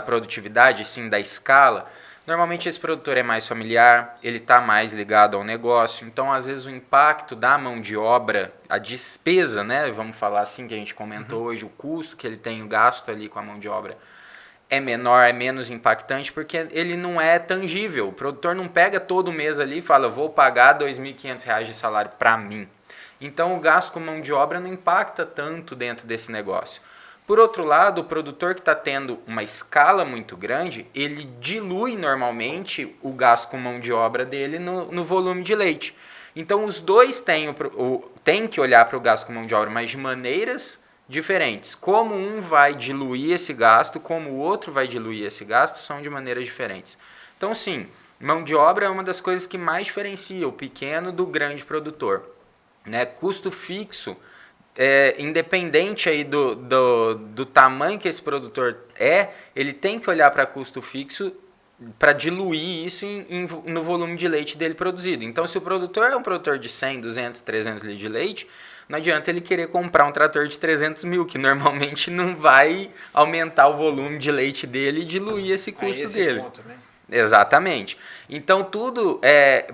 produtividade, sim da escala. Normalmente esse produtor é mais familiar, ele está mais ligado ao negócio, então às vezes o impacto da mão de obra, a despesa, né? Vamos falar assim que a gente comentou hoje, o custo que ele tem, o gasto ali com a mão de obra, é menor, é menos impactante, porque ele não é tangível. O produtor não pega todo mês ali e fala, vou pagar R$ 2.500 de salário para mim. Então o gasto com mão de obra não impacta tanto dentro desse negócio. Por outro lado, o produtor que está tendo uma escala muito grande, ele dilui normalmente o gasto com mão de obra dele no volume de leite. Então os dois têm que olhar para o gasto com mão de obra, mas de maneiras diferentes. Como um vai diluir esse gasto, como o outro vai diluir esse gasto, são de maneiras diferentes. Então, sim, mão de obra é uma das coisas que mais diferencia o pequeno do grande produtor, né? Custo fixo, independente aí do tamanho que esse produtor ele tem que olhar para custo fixo para diluir isso no volume de leite dele produzido. Então, se o produtor é um produtor de 100, 200, 300 litros de leite, não adianta ele querer comprar um trator de 300 mil, que normalmente não vai aumentar o volume de leite dele e diluir esse custo dele. Ponto, né? Exatamente. Então tudo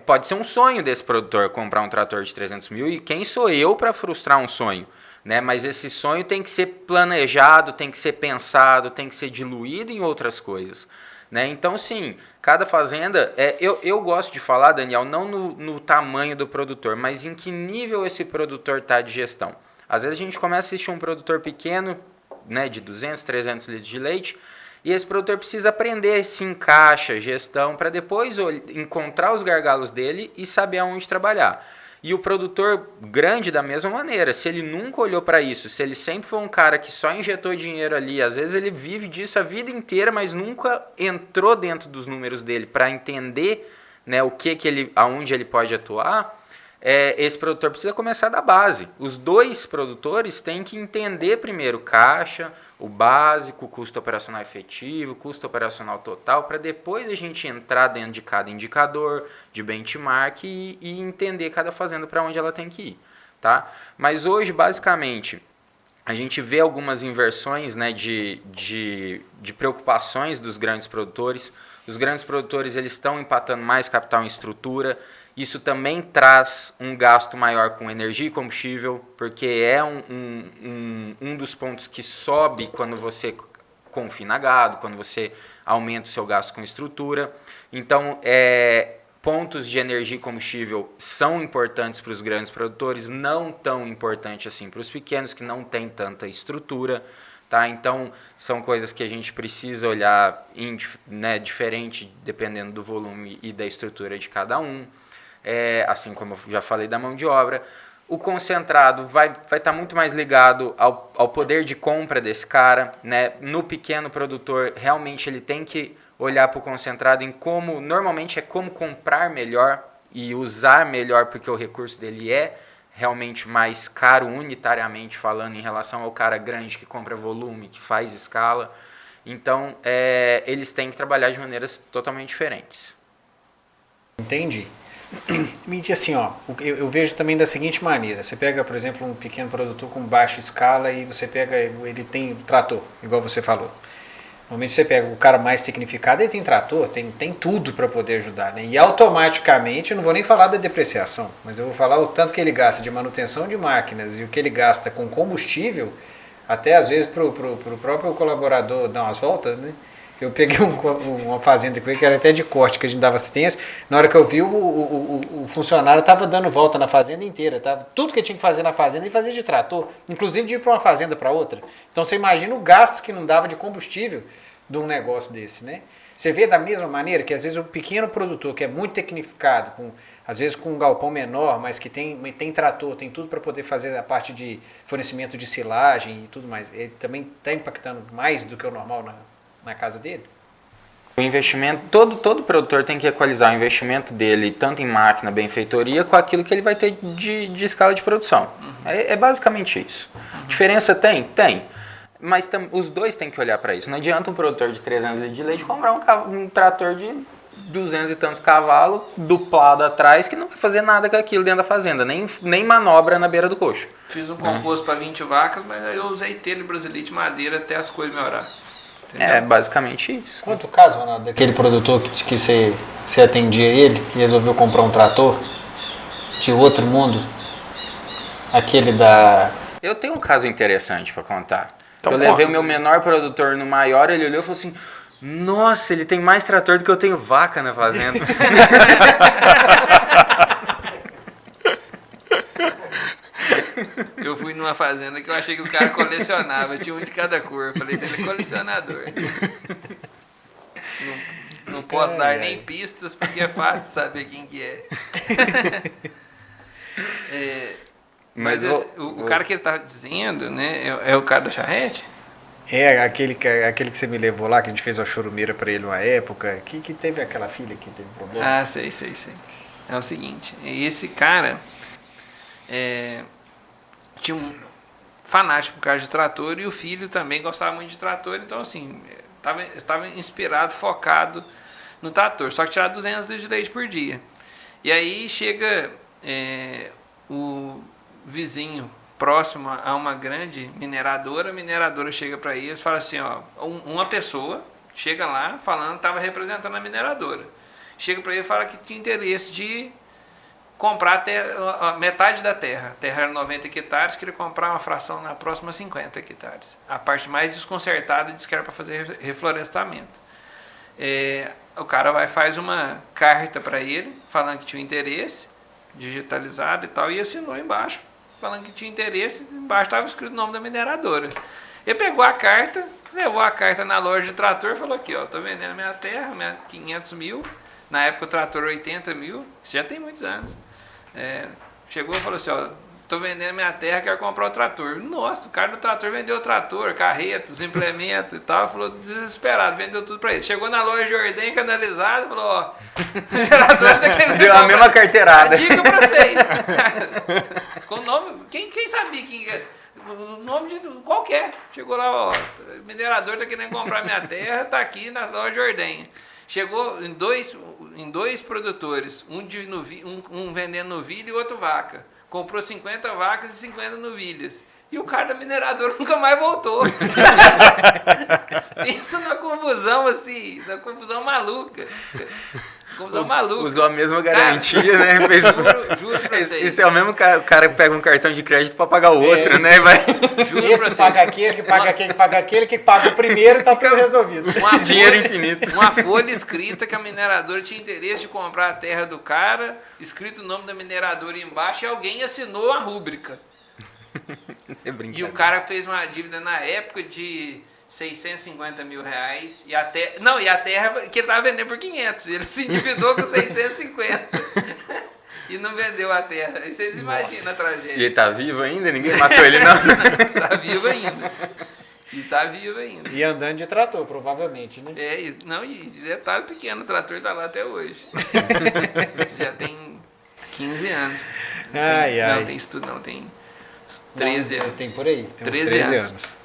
pode ser um sonho desse produtor comprar um trator de 300 mil, e quem sou eu para frustrar um sonho? Né? Mas esse sonho tem que ser planejado, tem que ser pensado, tem que ser diluído em outras coisas. Né? Então, sim, cada fazenda, eu gosto de falar, Daniel, não no tamanho do produtor, mas em que nível esse produtor está de gestão. Às vezes a gente começa a assistir um produtor pequeno, né, de 200, 300 litros de leite, e esse produtor precisa aprender se encaixa, gestão, para depois encontrar os gargalos dele e saber aonde trabalhar. E o produtor grande da mesma maneira, se ele nunca olhou para isso, se ele sempre foi um cara que só injetou dinheiro ali, às vezes ele vive disso a vida inteira, mas nunca entrou dentro dos números dele para entender, né, aonde ele pode atuar, esse produtor precisa começar da base. Os dois produtores têm que entender primeiro caixa, o básico, o custo operacional efetivo, o custo operacional total, para depois a gente entrar dentro de cada indicador, de benchmark e entender cada fazenda para onde ela tem que ir. Tá? Mas hoje, basicamente, a gente vê algumas inversões, né, de preocupações dos grandes produtores. Os grandes produtores eles estão empatando mais capital em estrutura. Isso também traz um gasto maior com energia e combustível, porque é um dos pontos que sobe quando você confina gado, quando você aumenta o seu gasto com estrutura. Então, pontos de energia e combustível são importantes para os grandes produtores, não tão importante assim para os pequenos, que não têm tanta estrutura. Tá? Então, são coisas que a gente precisa olhar diferente dependendo do volume e da estrutura de cada um. Assim como eu já falei da mão de obra. O concentrado vai estar muito mais ligado ao poder de compra desse cara. Né? No pequeno produtor, realmente ele tem que olhar para o concentrado em como, normalmente é como comprar melhor e usar melhor, porque o recurso dele é realmente mais caro unitariamente falando em relação ao cara grande que compra volume, que faz escala. Então, eles têm que trabalhar de maneiras totalmente diferentes. Entendi. Me diz assim, ó, eu vejo também da seguinte maneira, você pega, por exemplo, um pequeno produtor com baixa escala e você pega, ele tem trator, igual você falou. Normalmente você pega o cara mais tecnificado, ele tem trator, tem tudo para poder ajudar, né? E automaticamente, eu não vou nem falar da depreciação, mas eu vou falar o tanto que ele gasta de manutenção de máquinas e o que ele gasta com combustível, até às vezes para o próprio colaborador dar umas voltas, né? Eu peguei uma fazenda com ele que era até de corte, que a gente dava assistência. Na hora que eu vi, o funcionário estava dando volta na fazenda inteira. Tudo que tinha que fazer na fazenda, ele fazia de trator. Inclusive de ir para uma fazenda para outra. Então você imagina o gasto que não dava de combustível de um negócio desse, né? Você vê da mesma maneira que às vezes o pequeno produtor, que é muito tecnificado, às vezes com um galpão menor, mas que tem trator, tem tudo para poder fazer a parte de fornecimento de silagem e tudo mais, ele também está impactando mais do que o normal na casa dele? O investimento, todo produtor tem que equalizar o investimento dele, tanto em máquina, benfeitoria, com aquilo que ele vai ter de escala de produção. É basicamente isso. Diferença tem? Tem. Mas os dois têm que olhar para isso. Não adianta um produtor de 300 litros de leite comprar um trator de 200 e tantos cavalos, duplado atrás, que não vai fazer nada com aquilo dentro da fazenda, nem manobra na beira do coxo. Fiz um composto para 20 vacas, mas aí eu usei telha e brasilite madeira até as coisas melhorar. É basicamente isso. Quanto caso, Ronaldo, daquele produtor que você atendia ele e resolveu comprar um trator de outro mundo? Aquele da... Eu tenho um caso interessante para contar. Então, eu levei o meu menor produtor no maior, ele olhou e falou assim: nossa, ele tem mais trator do que eu tenho vaca na fazenda. Eu fui numa fazenda que eu achei que o cara colecionava, tinha um de cada cor. Eu falei, ele é colecionador. Não posso dar nem pistas, porque é fácil saber quem que é. Mas o cara que ele tá dizendo, né, é o cara da charrete? É, aquele que você me levou lá, que a gente fez uma chorumeira pra ele uma época, que teve aquela filha que teve problema. Ah, sei. É o seguinte, esse cara tinha um fanático por causa de trator e o filho também gostava muito de trator, então assim, estava inspirado, focado no trator, só que tirava 200 litros de leite por dia. E aí chega o vizinho próximo a uma grande mineradora, a mineradora chega para eles e fala assim, ó, uma pessoa chega lá falando que estava representando a mineradora. Chega para ele e fala que tinha interesse de comprar a metade da terra. A terra era 90 hectares, queria comprar uma fração na próxima 50 hectares. A parte mais desconcertada diz que era para fazer reflorestamento. O cara vai faz uma carta para ele, falando que tinha interesse, digitalizado e tal, e assinou embaixo, falando que tinha interesse, embaixo estava escrito o nome da mineradora. Ele pegou a carta, levou a carta na loja de trator e falou aqui, ó, tô vendendo minha terra, 500 mil, na época o trator 80 mil, isso já tem muitos anos. Chegou e falou assim, ó, tô vendendo minha terra, quero comprar o trator. Nossa, o cara do trator vendeu o trator, carretos, implementos e tal, falou desesperado, vendeu tudo pra ele. Chegou na loja de ordem canalizado, falou, ó, minerador tá querendo deu a mesma carteirada. Dica pra vocês. Com o nome, quem sabia quem o nome de qualquer. Chegou lá, ó, o minerador tá querendo comprar minha terra, tá aqui na loja de ordenha. Chegou em dois produtores, um vendendo novilha e outro vaca. Comprou 50 vacas e 50 novilhas. E o cara da mineradora nunca mais voltou. Pensa na confusão assim, na confusão maluca. Confusão maluca. Usou a mesma garantia, cara, né? Juro pra pra vocês. Isso é o mesmo cara que pega um cartão de crédito pra pagar o outro, né? Vai... Juro pra Esse vocês. paga aquele, que paga aquele, que paga aquele, que paga o primeiro, tá tudo resolvido. Dinheiro infinito. Uma folha escrita que a mineradora tinha interesse de comprar a terra do cara, escrito o nome da mineradora embaixo e alguém assinou a rúbrica. É E brincadeira. o cara fez uma dívida na época de 650 mil reais e a terra que ele tava vendendo por 500. Ele se endividou com 650 e não vendeu a terra. Aí vocês imaginam a E tragédia. ele tá vivo ainda? Ninguém matou ele, não? Tá vivo ainda. E tá vivo ainda. E andando de trator, provavelmente, né? E detalhe pequeno, o trator tá lá até hoje. Já tem 15 anos. Não tem estudo, não, tem uns 13 anos. Tem por aí, tem uns 13 13 anos. anos.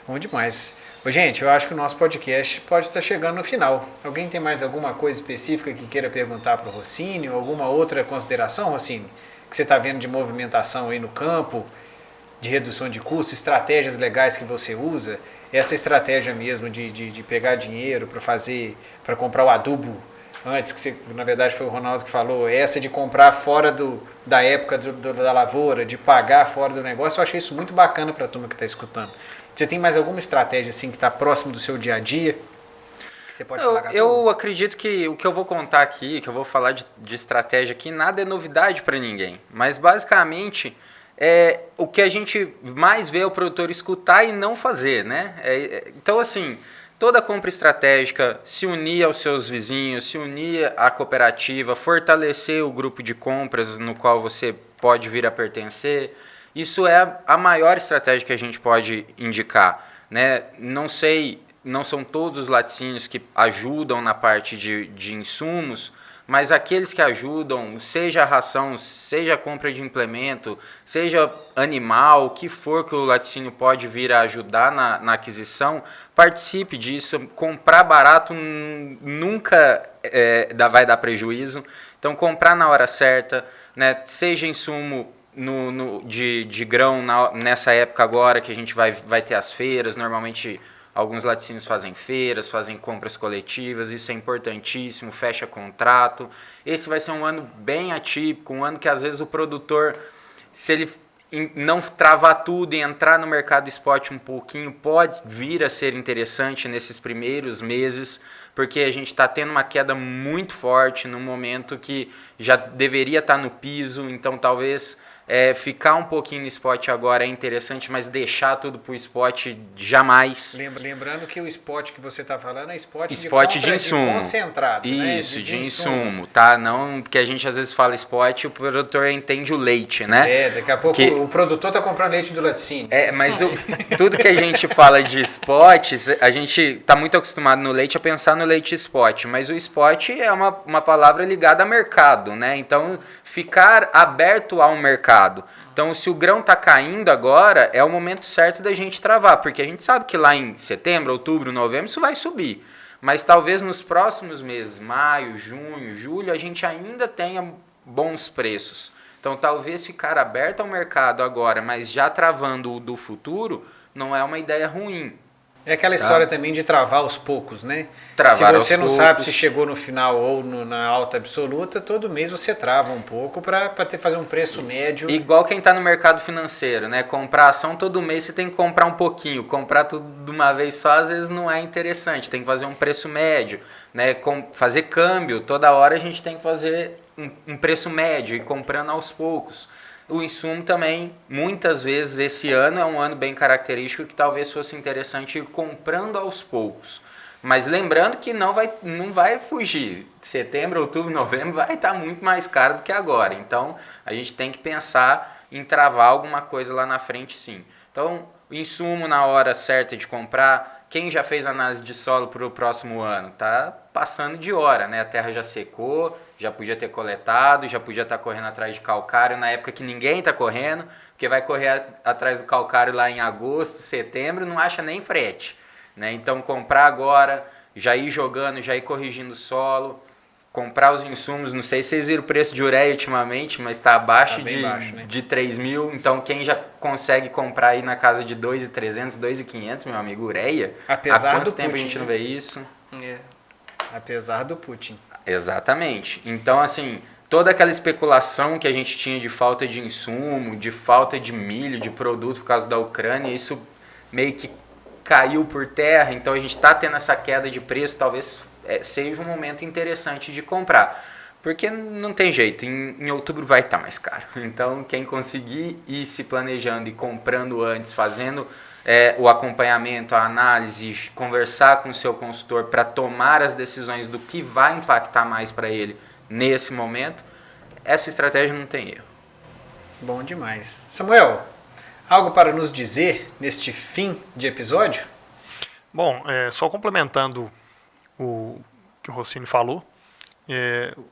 Bom demais. Ô, gente, eu acho que o nosso podcast pode estar chegando no final. Alguém tem mais alguma coisa específica que queira perguntar para o Rossini? Ou alguma outra consideração, Rossini? Que você está vendo de movimentação aí no campo, de redução de custos, estratégias legais que você usa? Essa estratégia mesmo de pegar dinheiro para comprar o adubo antes, que na verdade foi o Ronaldo que falou, essa de comprar fora da época da lavoura, de pagar fora do negócio, eu achei isso muito bacana para a turma que está escutando. Você tem mais alguma estratégia assim que está próximo do seu dia a dia? Que você pode falar? Eu acredito que o que eu vou contar aqui, que eu vou falar de estratégia aqui, nada é novidade para ninguém. Mas basicamente o que a gente mais vê é o produtor escutar e não fazer, né? Então assim, toda compra estratégica, se unir aos seus vizinhos, se unir à cooperativa, fortalecer o grupo de compras no qual você pode vir a pertencer. Isso é a maior estratégia que a gente pode indicar, né? Não são todos os laticínios que ajudam na parte de insumos, mas aqueles que ajudam, seja a ração, seja a compra de implemento, seja animal, o que for que o laticínio pode vir a ajudar na aquisição, participe disso. Comprar barato nunca vai dar prejuízo. Então, comprar na hora certa, né? Seja insumo de grão nessa época agora que a gente vai ter as feiras, normalmente alguns laticínios fazem feiras, fazem compras coletivas, isso é importantíssimo, fecha contrato. Esse vai ser um ano bem atípico, um ano que às vezes o produtor, se ele não travar tudo e entrar no mercado spot um pouquinho, pode vir a ser interessante nesses primeiros meses, porque a gente está tendo uma queda muito forte no momento que já deveria estar no piso, então talvez ficar um pouquinho no spot agora é interessante, mas deixar tudo para o spot jamais. Lembrando que o spot que você está falando é spot de insumo. Concentrado. Isso, né? de insumo, tá? Não, porque a gente às vezes fala spot e o produtor entende o leite, né? Daqui a pouco o produtor está comprando leite do laticínio. Mas tudo que a gente fala de spots, a gente está muito acostumado no leite a pensar no leite spot, mas o spot é uma palavra ligada a mercado, né? Então, ficar aberto ao mercado. Então, se o grão está caindo agora, é o momento certo da gente travar, porque a gente sabe que lá em setembro, outubro, novembro, isso vai subir. Mas talvez nos próximos meses, maio, junho, julho, a gente ainda tenha bons preços. Então, talvez ficar aberto ao mercado agora, mas já travando o do futuro, não é uma ideia ruim. É aquela história também de travar aos poucos, né? Travar se você aos não poucos. sabe se chegou no final ou na alta absoluta, todo mês você trava um pouco para fazer um preço médio. Igual quem está no mercado financeiro, né? Comprar ação todo mês você tem que comprar um pouquinho. Comprar tudo de uma vez só às vezes não é interessante. Tem que fazer um preço médio, né? Fazer câmbio, toda hora a gente tem que fazer um preço médio e comprando aos poucos. O insumo também, muitas vezes, esse ano é um ano bem característico que talvez fosse interessante ir comprando aos poucos. Mas lembrando que não vai fugir. Setembro, outubro, novembro vai estar muito mais caro do que agora. Então, a gente tem que pensar em travar alguma coisa lá na frente, sim. Então, o insumo na hora certa de comprar. Quem já fez análise de solo para o próximo ano? Tá passando de hora, né? A terra já secou, já podia ter coletado, já podia estar correndo atrás de calcário na época que ninguém está correndo, porque vai correr atrás do calcário lá em agosto, setembro, não acha nem frete, né? Então comprar agora, já ir jogando, já ir corrigindo o solo, comprar os insumos, não sei se vocês viram o preço de ureia ultimamente, mas está abaixo de 3 mil, então quem já consegue comprar aí na casa de 2.300, 2.500, meu amigo, ureia, Apesar há quanto do tempo Putin, a gente não né? vê isso? Apesar do Putin. Exatamente. Então, assim, toda aquela especulação que a gente tinha de falta de insumo, de falta de milho, de produto por causa da Ucrânia, isso meio que caiu por terra, então a gente está tendo essa queda de preço, talvez seja um momento interessante de comprar. Porque não tem jeito, em outubro vai estar mais caro. Então, quem conseguir ir se planejando e comprando antes, fazendo o acompanhamento, a análise, conversar com o seu consultor para tomar as decisões do que vai impactar mais para ele nesse momento, essa estratégia não tem erro. Bom demais. Samuel, algo para nos dizer neste fim de episódio? Bom, só complementando o que o Rossini falou,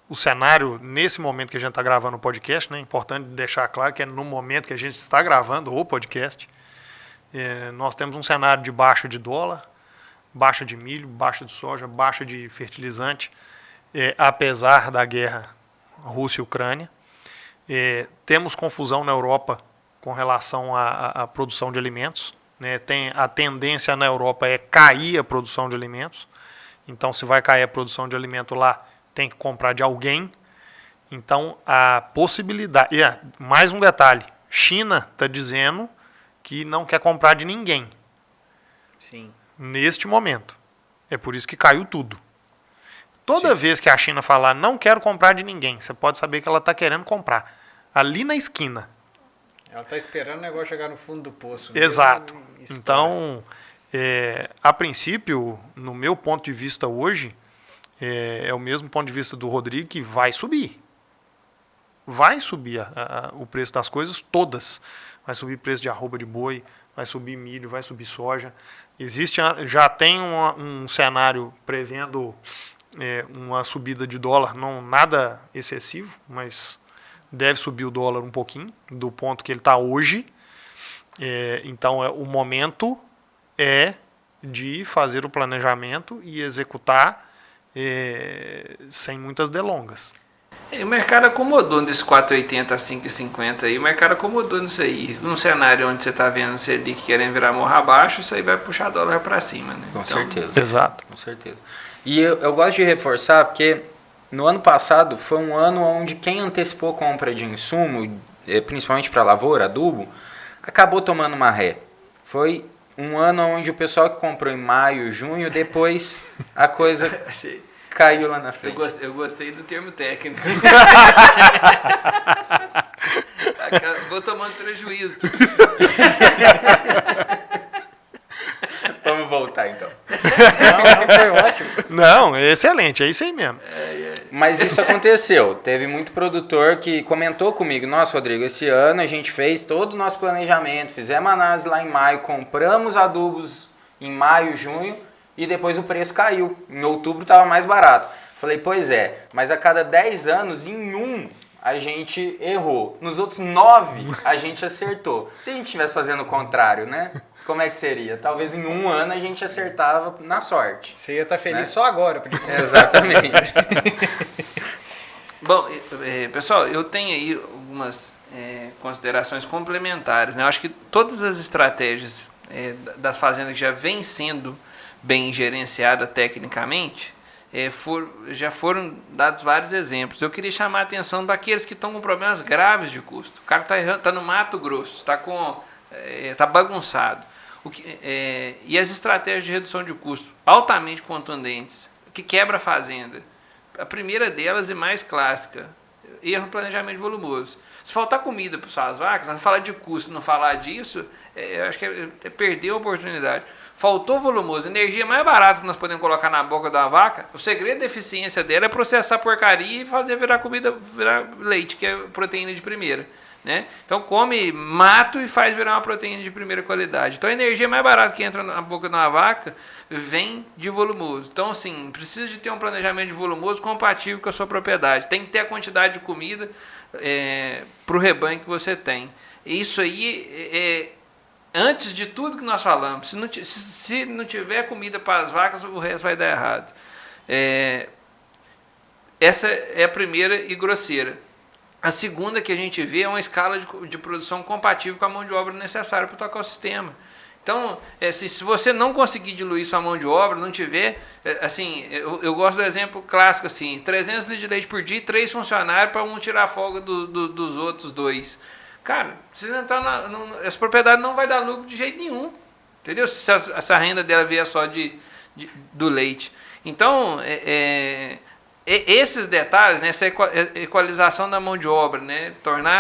o cenário, nesse momento que a gente está gravando o podcast, né, é importante deixar claro que é no momento que a gente está gravando o podcast, nós temos um cenário de baixa de dólar, baixa de milho, baixa de soja, baixa de fertilizante, apesar da guerra Rússia e Ucrânia. Temos confusão na Europa com relação à produção de alimentos, né, a tendência na Europa é cair a produção de alimentos, então se vai cair a produção de alimento lá, tem que comprar de alguém. Então, a possibilidade... mais um detalhe. China está dizendo que não quer comprar de ninguém. Sim. Neste momento. É por isso que caiu tudo. Toda vez que a China falar não quero comprar de ninguém, você pode saber que ela está querendo comprar. Ali na esquina. Ela está esperando o negócio chegar no fundo do poço. Exato. Então, a princípio, no meu ponto de vista hoje... É o mesmo ponto de vista do Rodrigo, que vai subir. Vai subir o preço das coisas todas. Vai subir preço de arroba de boi, vai subir milho, vai subir soja. Já tem um cenário prevendo uma subida de dólar, não nada excessivo, mas deve subir o dólar um pouquinho do ponto que ele está hoje. Então, o momento é de fazer o planejamento e executar sem muitas delongas. O mercado acomodou nesse 4,80 a 5,50 aí. O mercado acomodou nisso aí. Num cenário onde você está vendo o Selic querendo virar morra abaixo, isso aí vai puxar dólar para cima, né? Com certeza. Exato. Com certeza. E eu gosto de reforçar porque no ano passado foi um ano onde quem antecipou compra de insumo, principalmente para lavoura, adubo, acabou tomando uma ré. Foi um ano onde o pessoal que comprou em maio, junho, depois a coisa caiu lá na frente. Eu gostei do termo técnico. Vou tomando prejuízo. Vamos voltar então. Não, foi ótimo. Não, é excelente, é isso aí mesmo. Mas isso aconteceu. Teve muito produtor que comentou comigo: nossa, Rodrigo, esse ano a gente fez todo o nosso planejamento, fizemos análise lá em maio, compramos adubos em maio, junho, e depois o preço caiu. Em outubro estava mais barato. Falei, pois é, mas a cada 10 anos, em um, a gente errou. Nos outros 9, a gente acertou. Se a gente estivesse fazendo o contrário, né? Como é que seria? Talvez em um ano a gente acertava na sorte. Você ia estar feliz, né? Só agora. Porque... Exatamente. Bom, pessoal, eu tenho aí algumas considerações complementares, né? Eu acho que todas as estratégias das fazendas que já vêm sendo bem gerenciadas tecnicamente, já foram dados vários exemplos. Eu queria chamar a atenção daqueles que estão com problemas graves de custo. O cara está no Mato Grosso, está bagunçado. E as estratégias de redução de custo altamente contundentes, que quebra a fazenda. A primeira delas e mais clássica, erro no planejamento volumoso. Se faltar comida para suas vacas, não falar de custo, não falar disso, eu acho que é perder a oportunidade. Faltou volumoso, energia mais barata que nós podemos colocar na boca da vaca, o segredo da eficiência dela é processar porcaria e fazer virar comida, virar leite, que é proteína de primeira. Né? Então come mato e faz virar uma proteína de primeira qualidade. Então a energia mais barata que entra na boca de uma vaca vem de volumoso. Então assim, precisa de ter um planejamento de volumoso compatível com a sua propriedade. Tem que ter a quantidade de comida para o rebanho que você tem. Isso aí antes de tudo que nós falamos. Se não tiver comida para as vacas, o resto vai dar errado. Essa é a primeira e grosseira. A segunda que a gente vê é uma escala de produção compatível com a mão de obra necessária para tocar o sistema. Então, se você não conseguir diluir sua mão de obra, não tiver, assim, eu gosto do exemplo clássico, assim, 300 litros de leite por dia e 3 funcionários para um tirar a folga dos outros 2. Cara, se você entrar essa propriedade não vai dar lucro de jeito nenhum, entendeu? Se essa renda dela vier só do leite. Então, esses detalhes, né, essa equalização da mão de obra, né, tornar